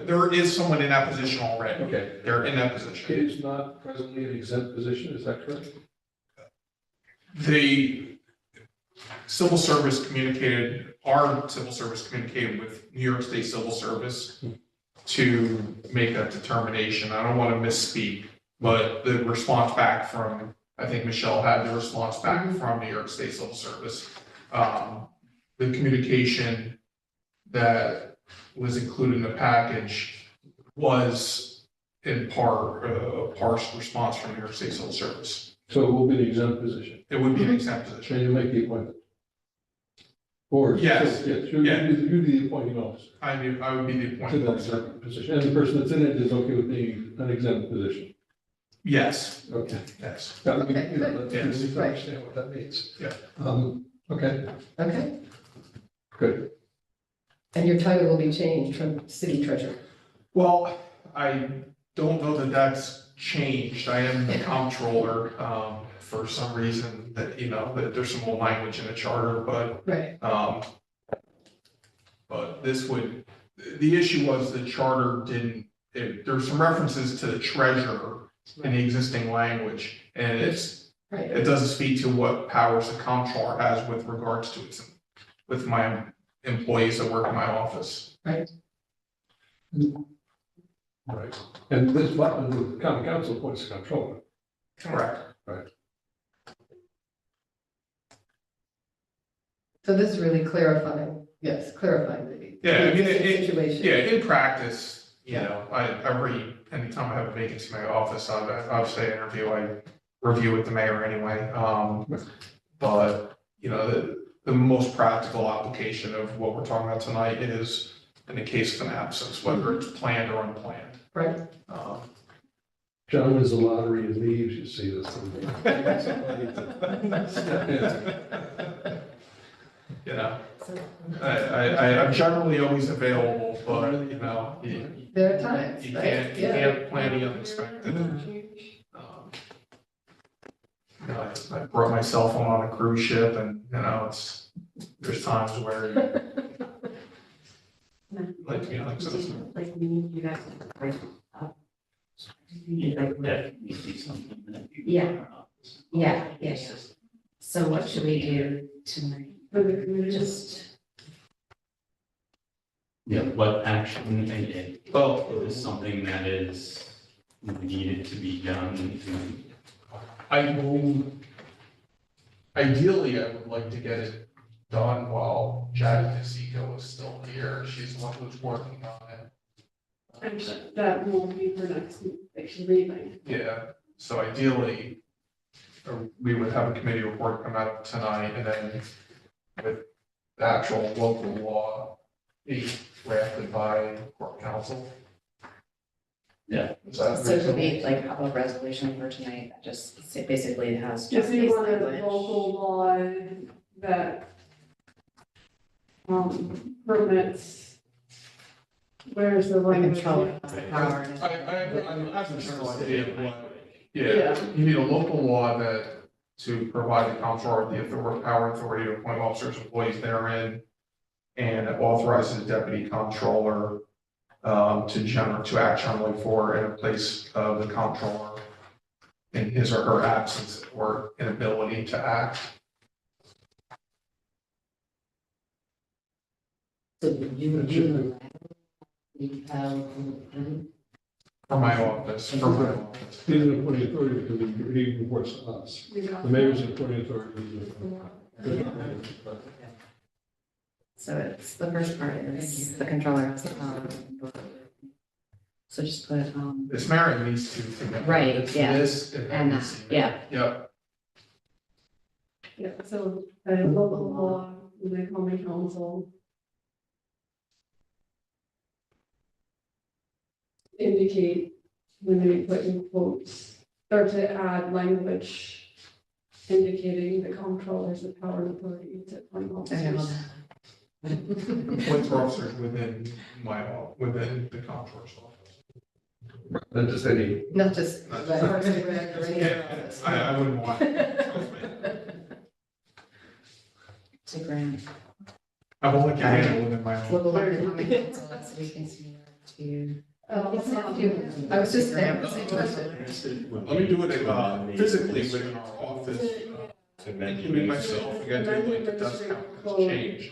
there is someone in that position already. Okay. They're in that position. It is not presently an exempt position, is that correct? The civil service communicated, our civil service communicated with New York State Civil Service to make that determination. I don't want to misspeak, but the response back from, I think Michelle had the response back from New York State Civil Service. The communication that was included in the package was in part a partial response from New York State Civil Service. So it will be an exempt position, It would be an exempt position. and you make the appointment? Or? Yes. Yes, you're the appointing officer I would be the to appointed that officer. exempt position, and the person that's in it is okay with being an exempt position? Yes, Okay. yes. That would be, Okay, good. let's Yes. understand what that means. Yeah. Okay, Okay, good. and your title will be changed from city treasurer. Well, I don't know that that's changed. I am the comptroller, for some reason that, that there's some more language in the charter, but, Right. but this would, the issue was the charter there's some references to the treasurer in the existing language, and Right. it doesn't speak to what powers the comptroller has with regards to it, with my employees that work in my office. Right. And this button, the common council appoints the comptroller. Correct. So this is really clarifying, yes, clarifying the. Yeah, I mean, existing Situation. Yeah, in practice, anytime I have a vacancy in my office, obviously I review with the mayor anyway. But, the most practical application of what we're talking about tonight is in the case of an absence, whether it's planned or unplanned. Right. John wins the lottery and leaves, you see this. I'm generally always available, but, There are times, you right? can't plan the unexpected. I brought my cell phone on a cruise ship and, there's times where like, Like, we need you guys to break up. Yeah. So what should we do tonight? For the committee, Just, Yeah, what action, well, is something that is needed to be done. Ideally, I would like to get it done while Jackie Nisiko is still here. She's the one who's working on it. and that won't be for next meeting. Yeah, so ideally, we would have a committee report come out tonight and then with the actual local law be drafted by court counsel. Yeah. Is that So could we reasonable? like have a resolution for tonight that just basically has If you just want a language? local law that permits, where's the The language? controller has the power to- I'm asking for an idea of what, Yeah. yeah, you need a local law to provide the comptroller the power and authority to appoint officers, employees therein, and authorizes the deputy comptroller to act generally for and in place of the comptroller in his or her absence or inability to act. so you For my office. He's an appointing authority because he reports to us. The mayor's an appointing authority. So it's, the first part is the controller has the power. So just put, It's marrying these two together. Right, It's yeah. this and and then that, this. yeah, Yep, Yeah, so a local law, and the common council indicate when they put in quotes, or to add language indicating the comptroller's the power and authority to appoint okay, hold officers. on. appoint officers within the comptroller's office. Not just any. Not just. Not the Parks and Rec or any Yeah, office. I wouldn't want, trust me. It's a grant. I will let you handle it in my own. Local law and common council, so we can see to. It's not you. I was just saying. Let me do it physically within our office, including myself, again, doing like the dust count has changed.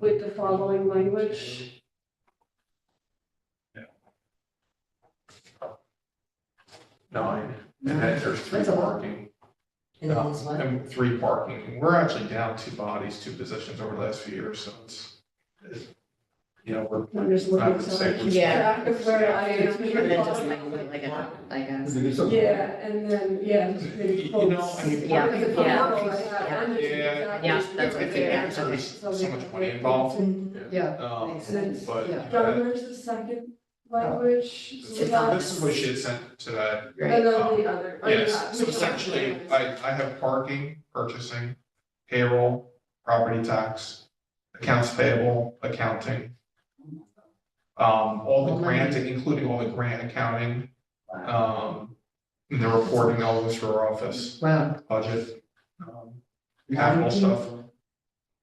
With the following language, 9, and then there's 3 That's a lot. parking. And then there's what? And 3 parking. We're actually down 2 bodies, 2 positions over the last few years, so we're, I'm just I looking would to say like we're. Yeah. track of where I am. And then just like a, like a. Yeah, and then, yeah, just maybe You know, quotes. I mean, Yeah, Because the yeah. control I have, and it's Yeah. Yeah, exactly- that's I what think yeah, because okay. there's so much money involved. Yeah, makes sense. But Yeah. John, where's the second language? this is what she had sent to that. And Right, then the other. oh, Yes, yeah, so which essentially, one? I have parking, purchasing, payroll, property tax, accounts payable, accounting. All the grant, including all the grant accounting, and the reporting, all this for our office, Wow. budget, capital stuff.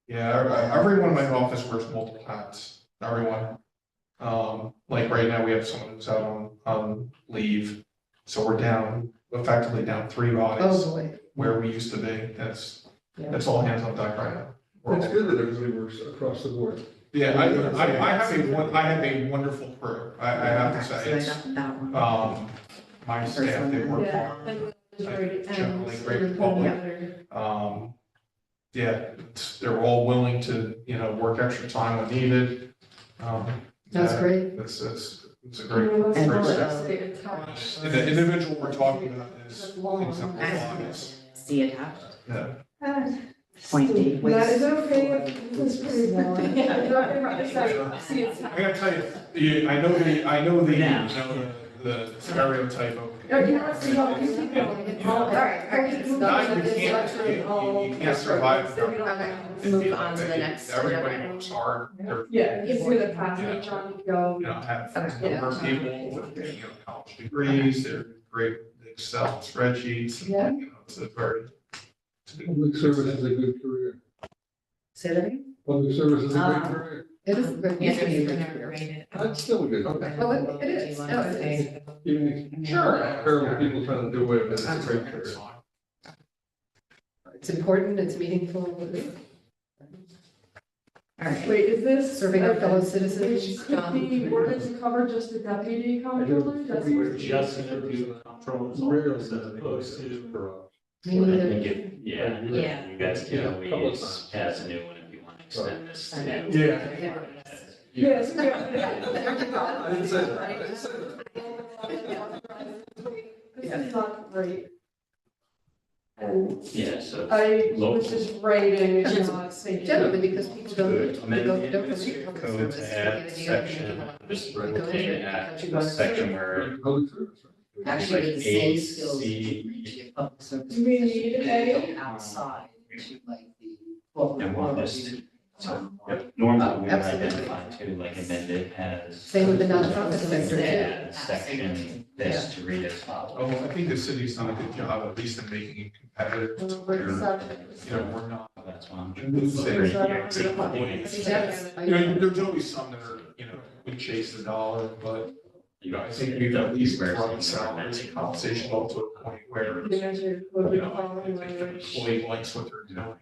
Yeah, everyone in my office wears multiple hats, everyone. Like right now, we have someone who's out on leave, so we're effectively down 3 bodies Oh, boy. where we used to be. That's all hands on deck right now. We're It's all- good that everybody works across the board. Yeah, I have a wonderful crew, I have to so say, I it's, got that one. my staff, they work Yeah, hard. and then there's already Generally ends great and then public. other. yeah, they're all willing to, work extra time when needed. That's yeah, great. It's a great, And great what step. else? Stay attached. And the individual we're talking about is exemplifies, See attached. yeah. Point D. That is okay, this is pretty long. It's okay for me to say, see it's I gotta tell you, I know the stereotype of. Oh, you want to see how we keep going? All right, all right. You can't survive. Okay, move on to the next. Everybody agenda. works hard, they're, Yeah, if we're the passage on go. have Okay. number of people with, college degrees, they're great with Excel spreadsheets. Yeah. It's a very. Public service is a good career. Say that again? Public service is a great Ah. career. It is, but it used to be a good Never career. rated. That's still a good, okay. Oh, it is. No, it is. Even Sure. terrible people trying to do away with it, it's a great career. It's important, it's meaningful. All right. Wait, is this? Serving our fellow citizens. Could the ordinance cover just the deputy comptroller? Does it? Just to do controls as opposed to. Me I neither. think yeah, Yeah. you guys Yeah, can couple of always times. pass a new one if you want to extend this to. Yeah. Yes. I didn't say that. I didn't say that. This is not great. And Yeah, so. I was just writing and not thinking. Generally, because people don't, Could they amend don't the come to administrative public code service. to add section, just okay, add a section where Public service, right? Actually, like the same A, skills C, to your public service. Do we need a? Outside to like the. corporate and one world. list. So, normally we would Absolutely. identify to like amend it as. Same with the nonprofit sector too. Add section this to read as follows. Oh, I think the city's done a good job, at least in making it competitive. to where, we're not. That's why I'm. There's always some that are, we chase the dollar, but, I think we've at least brought salaries and compensation up to a point where, employee likes what they're doing.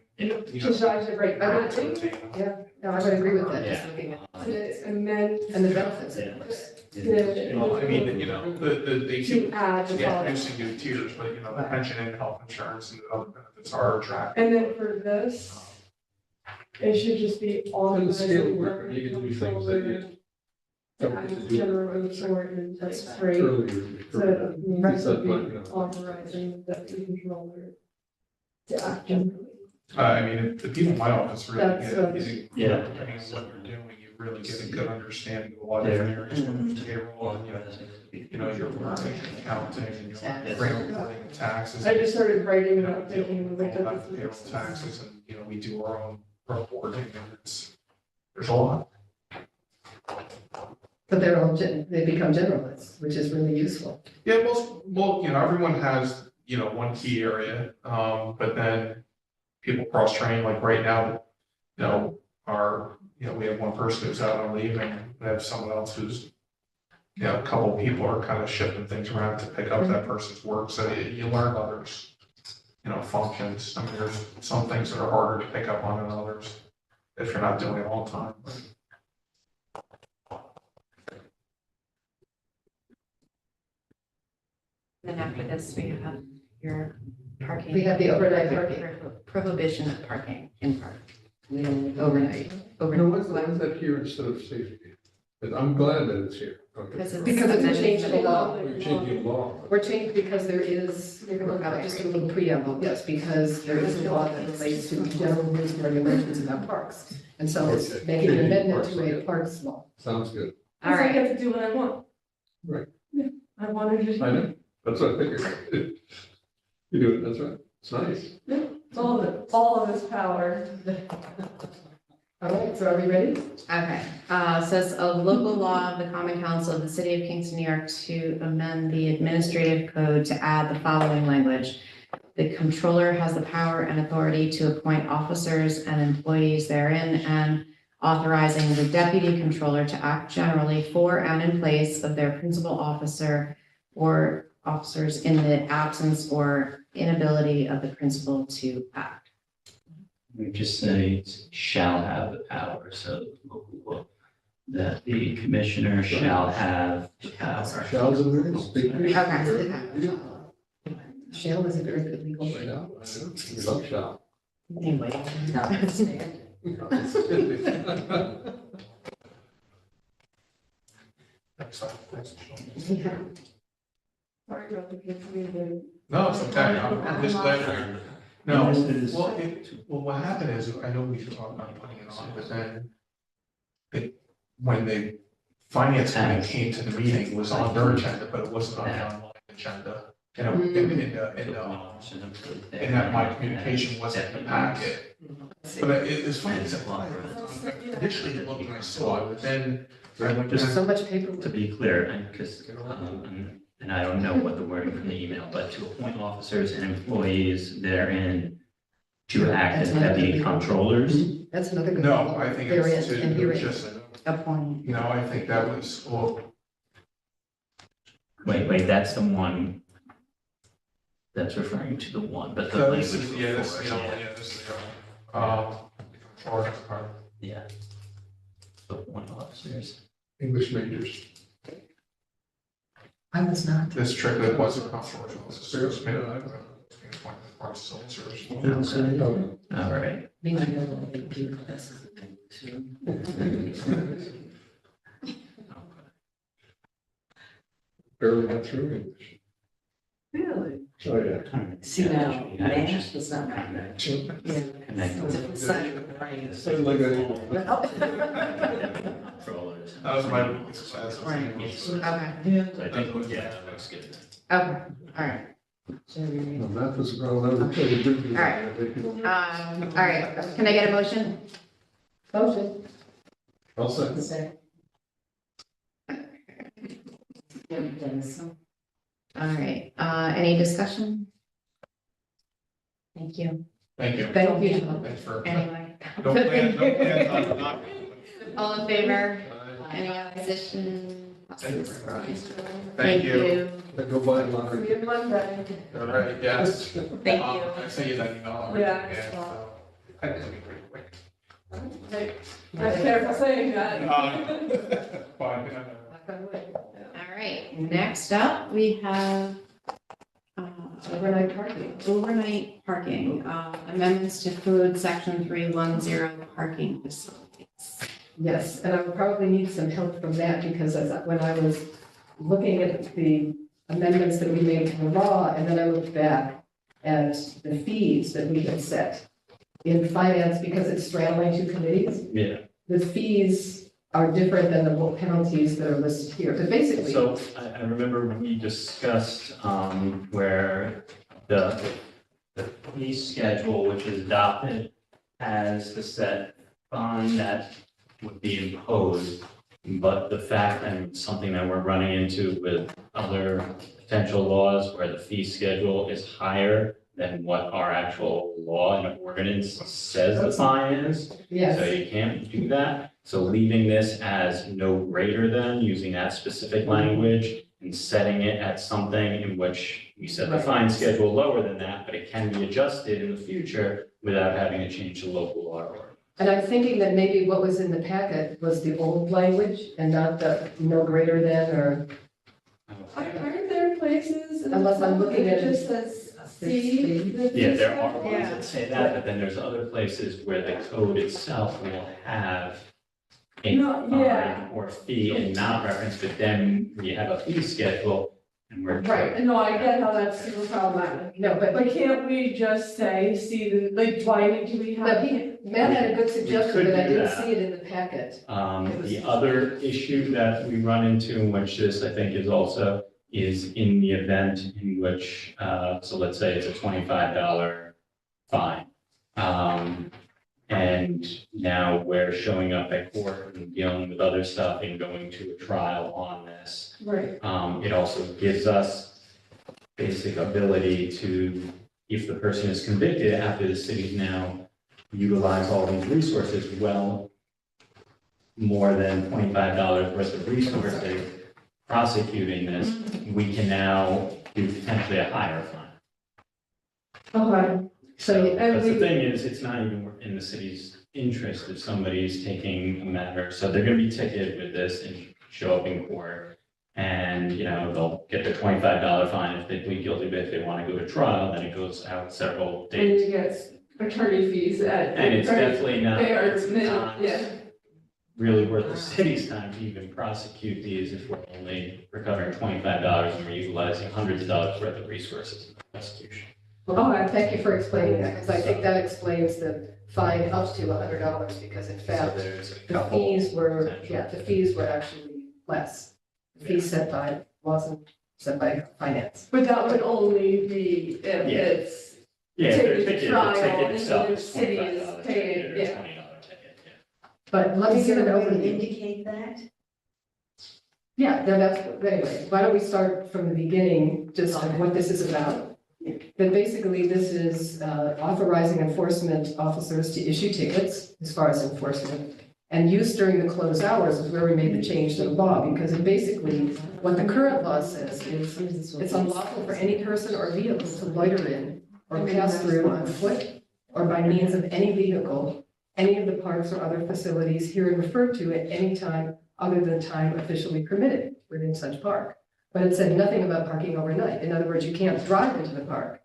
Just guys are great. I would think Yeah, no, I would agree with that, just Yeah. looking at, to amend. and the benefits. Yeah. I mean, they To keep add the following. introducing new tiers, but, the pension and health insurance and the other benefits are attractive. And then for this, it should just be And the authorizing. scale work, you can do things that you don't get to do General report and that's great. earlier. So the rest would be You know. authorizing the deputy controller to act generally. I mean, the people in my office really That's, Yeah. what they're doing, you really get a good understanding of a lot of different areas of payroll and, your learning, accounting, and your reporting taxes. I just started writing about Deal thinking with like all that that. payroll taxes and, we do our own reporting and there's a lot. But they're all, they become generalists, which is really useful. Yeah, everyone has, one key area, but then people cross-train, like right now, we have one person who's out on leave and we have someone else who's, a couple of people are kind of shifting things around to pick up that person's work, so you learn others, functions. I mean, there's some things that are harder to pick up on than others if you're not doing it all the time. Then after this, we have your parking. We have the overnight parking. Prohibition of parking in park, Overnight. No, what's that here instead of safety? But I'm glad that it's here. Okay. Because it's. Because it's a change in the law. We're changing the law. We're changed because there is, just a little preamble, yes, because there is a law that relates to general rules and regulations about parks. And so it's Okay. making an amendment to a parks law. Sounds good. All I right, get to do what I want. Right. Yeah, I wanted to. I know. That's what I figured. You do it, that's right. It's nice. It's all of this power. All right, so are we ready? okay. Says a local law of the Common Council of the City of Kingston, New York to amend the administrative code to add the following language. The controller has the power and authority to appoint officers and employees therein and authorizing the deputy controller to act generally for and in place of their principal officer or officers in the absence or inability of the principal to act. We just say shall have the power, so that the commissioner shall have the power. Shall's a very big. Okay. Shall is a very good legal I word. know, I know. We love shall. Anyway, notwithstanding. Next slide, next. Sorry about the confusion. No, it's okay, I'm just glad we're, no, And this is- well, what happened is, I know we talked about putting it on, but then when the finance committee came to the meeting, it was on their agenda, but it wasn't on the online agenda. And in that my communication wasn't in the packet. But it's funny, it's initially it looked like I saw it, but then I went Just So much paperwork. to be clear, and because, and I don't know what the wording from the email, but to appoint officers and employees therein to act as deputy controllers. That's another good. No, I think it's And to hearing. just, Appointing. no, I think that was, well, Wait, that's the one that's referring to the one, but the language this is, before, yeah, this is the other, yeah, this is the other. Or, yeah. So appoint officers. English majors. I was not. this trick that wasn't controversial, this is just made, part of civil service. All right. Maybe I know the computer classes too. Barely got through English. Really? Oh, yeah. See now, math is not my match. Connected. Side of the brain. Sounds like a. Controllers. That was my class. Right. Yes. Okay, So I think, yeah, that looks good. okay, all right. No, math is a problem. That was a good. All right. All right, can I get a motion? Motion. I'll second. All right, any discussion? Thank you. Thank you. Thank you. Thanks for, Anyway. don't plan on not. All in favor? Any opposition? Thank you. I go by and See you Monday. All right, yes. Thank you. I sent you that email. Yeah. So, I can be pretty quick. Hey, I'm careful saying that. Fine. All right, next up, we have Overnight parking. overnight parking, amendments to code section 310 parking facilities. Yes, and I would probably need some help from that because when I was looking at the amendments that we made to the law, and then I looked back at the fees that we had set in finance, because it's straddling two committees, Yeah. the fees are different than the penalties that are listed here. But basically, So I remember we discussed, where the fee schedule, which is adopted, has the set fine that would be imposed. But the fact, and something that we're running into with other potential laws where the fee schedule is higher than what our actual law and ordinance says the fine is. So yes, you can't do that. So leaving this as no greater than, using that specific language and setting it at something in which we set the fine schedule lower than that, but it can be adjusted in the future without having to change the local law or. and I'm thinking that maybe what was in the packet was the old language and not the no greater than or. Aren't there places? in Unless I'm looking at it it. just says C. the Yeah, fee there are schedule? ones that say that, but then there's other places where the code itself will have a No, yeah. fine or fee and not reference, but then we have a fee schedule and we're. Right. No, I get how that's super problematic. No, but But can't we just say, see, like, why do we no, have? Matt had a good suggestion, could but I do didn't that. see it in the packet. The other issue that we run into, which this I think is also, is in the event in which, so let's say it's a $25 fine. And now we're showing up at court and dealing with other stuff and going to a trial on this. Right. It also gives us basic ability to, if the person is convicted after the city's now utilize all these resources, well, more than $25 worth of resources prosecuting this, we can now do potentially a higher fine. Okay. So, Because the thing is, it's not even in the city's interest if somebody's taking a matter, so they're gonna be ticketed with this and show up in court. And, you know, they'll get the $25 fine if they plead guilty, but if they want to go to trial, then it goes out several And you days. get attorney fees at. And it's definitely not They are, not yeah. really worth the city's time to even prosecute these if we're only recovering $25 and we're utilizing hundreds of dollars worth of resources in the prosecution. Well, thank you for explaining that, because I think that explains the fine up to $100, because in So fact, there's a the couple fees were, potential. the fees were actually less. The fees set by, wasn't set by finance. But that would only be if Yeah. it's, Yeah, if Take the it to ticket, trial, the ticket and itself the is city is $25 paying, ticket or yeah. $20 ticket, yeah. But let me Is give an there a way to overview. indicate that? Yeah, no, that's, anyway, why don't we start from the beginning, just of what this is about? Then basically, this is authorizing enforcement officers to issue tickets as far as enforcement. And use during the closed hours is where we made the change to the law, because it basically, what the current law says is it's unlawful for any person or vehicle to loiter in or pass through on foot or by means of any vehicle, any of the parks or other facilities herein referred to at any time other than time officially permitted within such park. But it said nothing about parking overnight. In other words, you can't drive into the park,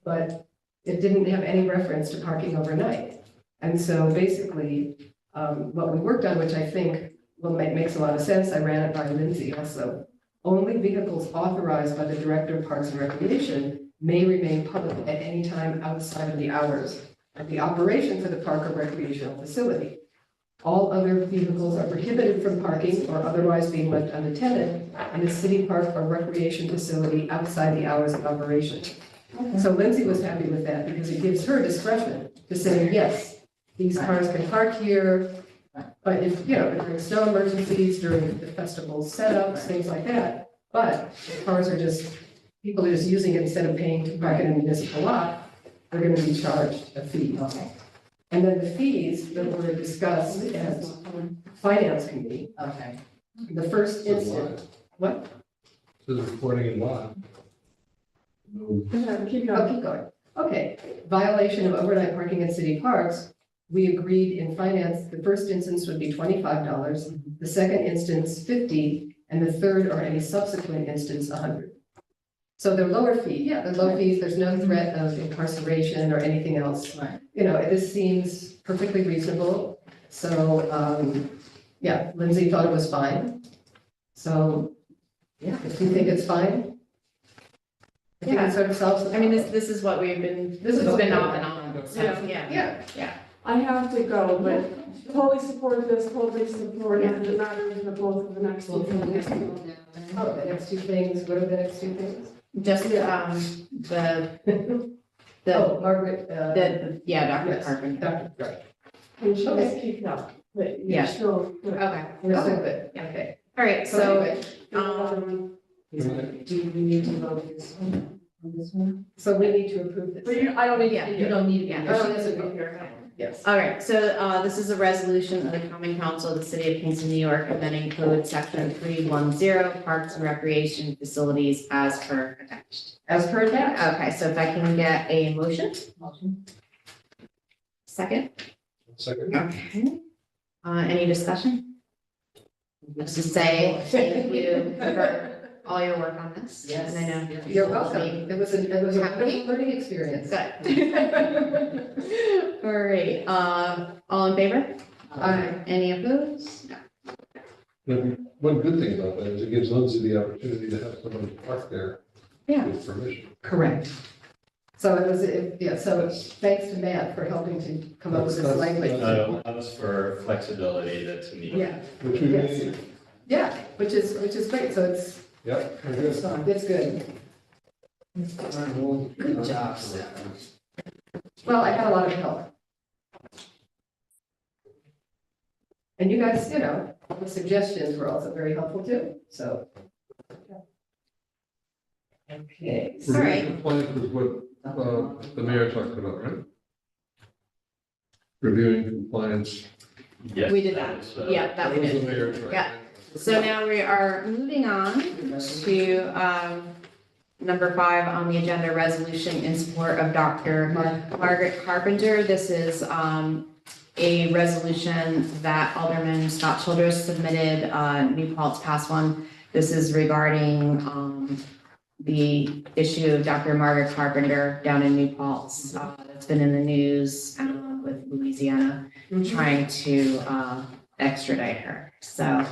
but it didn't have any reference to parking overnight. And so basically, what we worked on, which I think makes a lot of sense, I ran it by Lindsay also. Only vehicles authorized by the Director of Parks and Recreation may remain public at any time outside of the hours of the operation for the park or recreational facility. All other vehicles are prohibited from parking or otherwise being left unattended in a city park or recreation facility outside the hours of operation. So Lindsay was happy with that because it gives her discretion to say, yes, these cars can park here. But if, if there's snow emergencies during the festival setups, things like that, but if cars are just, people are just using it instead of paying to park in a municipal lot, they're gonna be charged a fee. Okay, And then the fees that were discussed at Finance Committee, okay. the first instant, what? So the recording in law. keep Oh, going. keep going. Okay, violation of overnight parking in city parks. We agreed in finance, the first instance would be $25, the second instance $50, and the third or any subsequent instance $100. So they're lower fee, yeah, they're low fees, there's no threat of incarceration or anything else. Right. This seems perfectly reasonable. So, yeah, Lindsay thought it was fine. So, yeah, if you think it's fine. I think it sort of solves the I mean, problem. this is what we've been, This is it's what been we've off been and on. So, Yeah. Yeah, I have to go, but totally support this, totally support it, it matters the both of the next two things. oh, the next two things, what are the next two things? Just, Oh, Margaret, Dr. yes, Carpenter. Dr. Right. And she's Okay. keeping up, but Yeah. you're still. Okay, We're still good, okay. all right, So so, anyway, Do we need to vote this one, on this one? so we need to approve this. But I don't need Yeah, to. You don't need to. Yeah. Oh, that's okay. Yes. all right, so, this is a resolution of the Common Council of the City of Kingston, New York, amending code section 310, Parks and Recreation Facilities as per attached. As per attached. Okay, so if I can get a motion, Motion. second, Second. okay. Any discussion? Just to say, thank you for all your work on this. Yes. And I know. You're welcome. It was a Happy? learning experience. Good. All right, all in favor? Any opposed? No. One good thing about that is it gives Lindsay the opportunity to have somebody park there Yeah. with permission. Correct. So it was, so thanks to Matt for helping to come up with this language. It allows for flexibility that's needed. Yeah, Which we Yes. need. yeah, which is great. So it's, Yeah, very good. it's good. Good job, Sarah. Well, I had a lot of help. And you guys, the suggestions were also very helpful too, so. Okay. All right. Compliant with what the mayor talked about, right? Reviewing compliance. Yes. We did that. was, Yeah, that we was did. the mayor's right. Yeah. So now we are moving on to number 5 on the agenda, resolution in support of Dr. Margaret Carpenter. This is a resolution that Alderman Scott Childress submitted. New Paltz passed one. This is regarding the issue of Dr. Margaret Carpenter down in New Paltz. That's been in the news with Louisiana trying to extradite her. So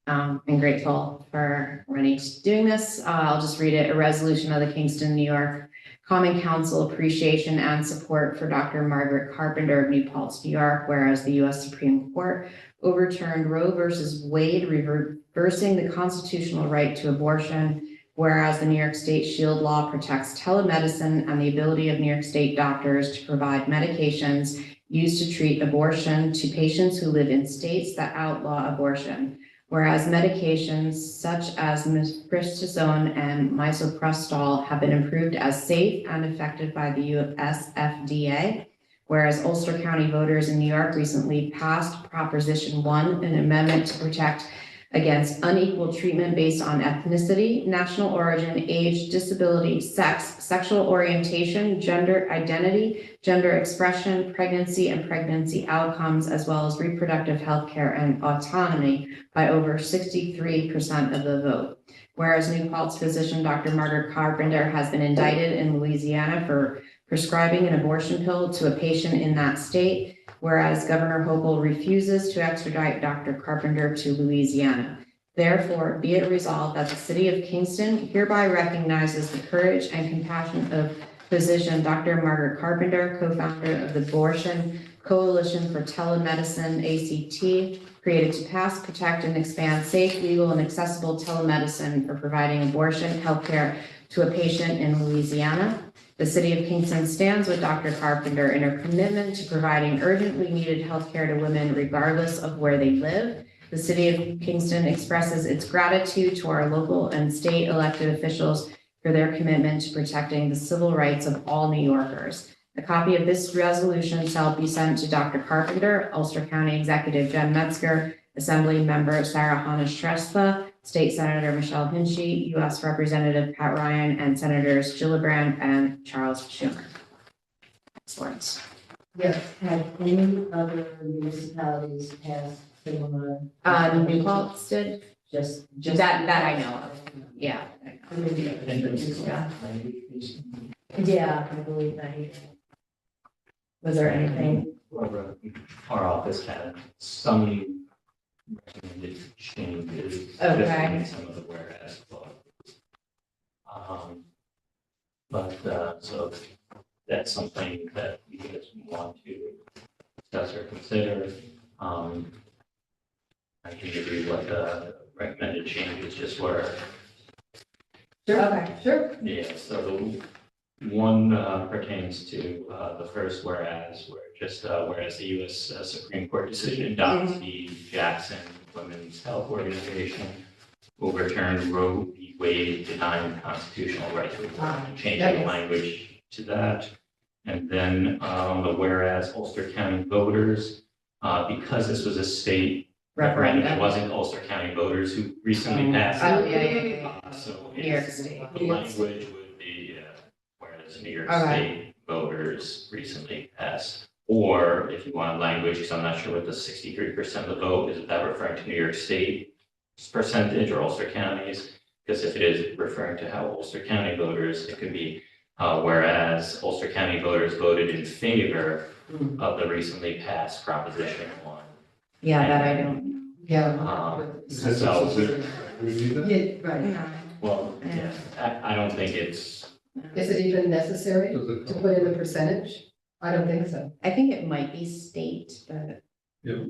I'm grateful for Rennie doing this. I'll just read it. A resolution of the Kingston, New York Common Council appreciation and support for Dr. Margaret Carpenter of New Paltz, New York, whereas the U.S. Supreme Court overturned Roe versus Wade, reversing the constitutional right to abortion, whereas the New York State Shield Law protects telemedicine and the ability of New York State doctors to provide medications used to treat abortion to patients who live in states that outlaw abortion. Whereas medications such as mifepristone and misoprostol have been approved as safe and effective by the US FDA. Whereas Ulster County voters in New York recently passed Proposition 1, an amendment to protect against unequal treatment based on ethnicity, national origin, age, disability, sex, sexual orientation, gender identity, gender expression, pregnancy and pregnancy outcomes, as well as reproductive health care and autonomy by over 63% of the vote. Whereas New Paltz physician Dr. Margaret Carpenter has been indicted in Louisiana for prescribing an abortion pill to a patient in that state, whereas Governor Hochul refuses to extradite Dr. Carpenter to Louisiana. Therefore, be it resolved that the city of Kingston hereby recognizes the courage and compassion of physician Dr. Margaret Carpenter, co-founder of the Abortion Coalition for Telemedicine, ACT, created to pass, protect, and expand safe, legal, and accessible telemedicine for providing abortion healthcare to a patient in Louisiana. The city of Kingston stands with Dr. Carpenter in her commitment to providing urgently needed healthcare to women regardless of where they live. The city of Kingston expresses its gratitude to our local and state elected officials for their commitment to protecting the civil rights of all New Yorkers. A copy of this resolution shall be sent to Dr. Carpenter, Ulster County Executive Jen Metzger, Assembly Member Sarah Hannah-Shrestha, State Senator Michelle Hinchey, U.S. Representative Pat Ryan, and Senators Gillibrand and Charles Schumer. Excellent. Yes, have any other municipalities passed similar? New Paltz did, Just. that I know of. Yeah. Yeah, I believe that. Was there anything? Our office had some recommended changes. just Okay. in some of the whereas clauses. So that's something that you guys want to discuss or consider. I can give you what the recommended changes just were. Okay, sure. Yeah, so the one pertains to the first whereas, whereas the U.S. Supreme Court decision adopts the Jackson Women's Health Organization overturned Roe v. Wade denying the constitutional right to abortion, changing the language to that. And then the whereas Ulster County voters, because this was a state referendum, it wasn't Ulster County voters who recently passed Oh, it. yeah. So New York it's- State. the language would be, whereas New York Okay. State voters recently passed. Or if you want language, because I'm not sure what the 63% of the vote is, that referring to New York State percentage or Ulster counties? Because if it is referring to how Ulster County voters, it could be, whereas Ulster County voters voted in favor of the recently passed Proposition 1. Yeah, that I don't. Yeah. Is that So- something we need that? Yeah, right. know. Well, yeah, I don't think it's, Is it even necessary Does it- to put in the percentage? I don't think so. I think it might be state, but. Yeah.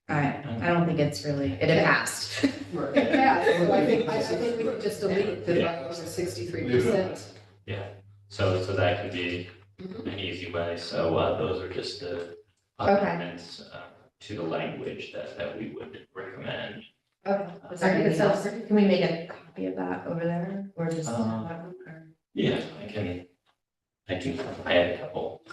I don't think it's really, it passed. Yeah, so I think we could just delete the Yeah. over 63%. yeah, so that could be an easy way. So those are just the amendments to the language that we would recommend. Okay. I think it sounds pretty. Can we make a copy of that over there or just? have that one, or- Yeah, I had a couple.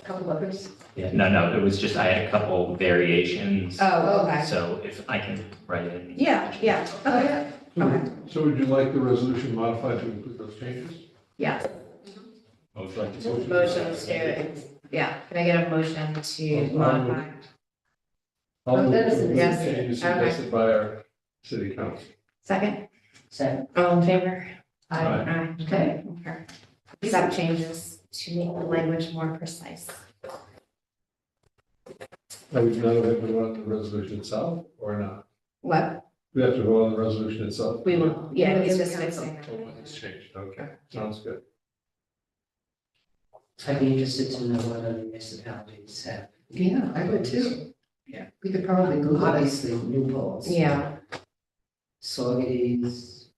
Couple others. Yeah, no, it was just, I had a couple variations. Oh, okay. So if I can write it in. Yeah, yeah, Oh, okay, yeah. So would you like the resolution modified to include those changes? yeah. Would you like to- Motions to, yeah, can I get a motion to modify? I'll move Dennis, the yes. changes Okay. suggested by our city council. Second, So, All in favor? Aye. Okay. Accept changes to make the language more precise. Are we now have to vote on the resolution itself or not? What? We have to vote on the resolution itself? We will, yeah, he's In the just council. fixing Oh, that. it's changed, okay, sounds good. I'd be interested to know what other municipalities have. Yeah, I would too. Yeah. We could probably Google it. Obviously, New Paltz. Yeah, Saugerties.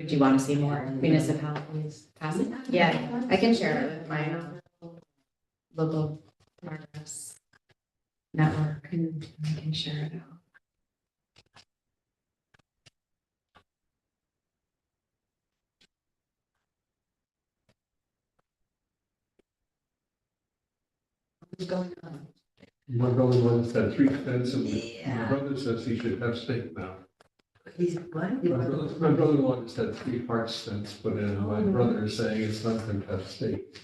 do you want to see more municipalities pass it? Yeah, I can share it with my local progress network and I can share it out. What's going on? My brother once had 3 fences, and my Yeah. brother says he should have steak now. He's, what? My brother-in-law just had 3 heart stents put in, and my brother is saying it's not going to have steak.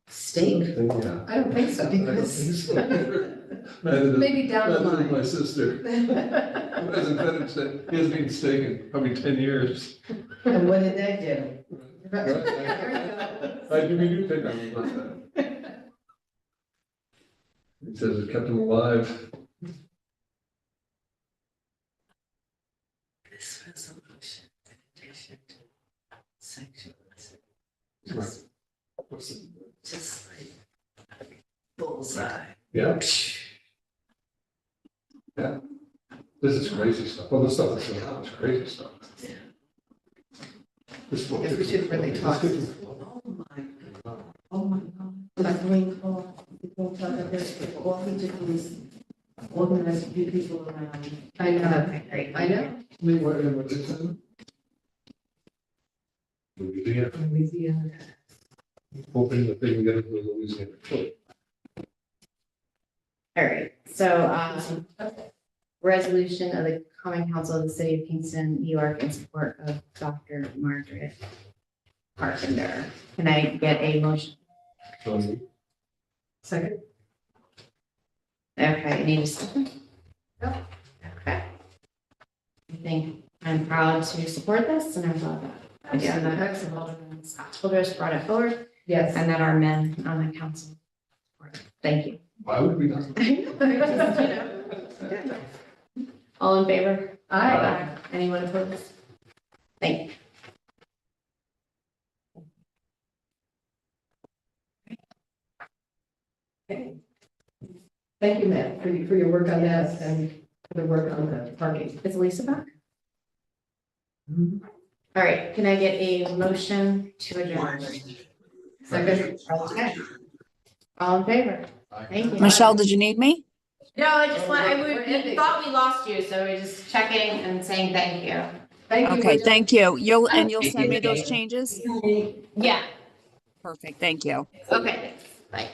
Steak. Yeah. I don't think so. I don't think so. Neither does- Maybe down the neither does line. My sister. He hasn't had a steak, he hasn't eaten steak in probably 10 years. And what did that do? I do think I was like that. He says it kept him alive. This resolution, in addition to section. Right. Just like bullseye. Yeah. Yeah. This is crazy stuff. Well, the stuff that's going on is crazy stuff. This book Yes, we should really talk. Oh my God. Oh my God. Like Green Claw, people talk about this, all we do is organize a few people around. I know, Okay, great. I know. What is it? Louisiana. Louisiana. Hoping that they can get into Louisiana. All right, so, resolution of the Common Council of the City of Kingston, New York, in support of Dr. Margaret Carpenter. Can I get a motion? Second? Okay, any discussion? Okay. I think I'm proud to support this and I'm glad that, again, that Excellent. Alderman Scott Childress brought it forward Yes. and that our men on the council support it. Thank you. Why would we not? All in favor? Aye. Anyone opposed? Thank you. Okay. Thank you, Matt, for your work on that and for the work on the parking. Is Lisa back? All right, can I get a motion to adjourn? Second? Okay. All in favor? Thank you. Michelle, did you need me? No, I just want, We're ending. thought we lost you, so we're just checking and saying thank you. Thank you. Okay, thank you. You'll send me those changes? Yeah, Perfect, thank you. okay, thanks. Bye.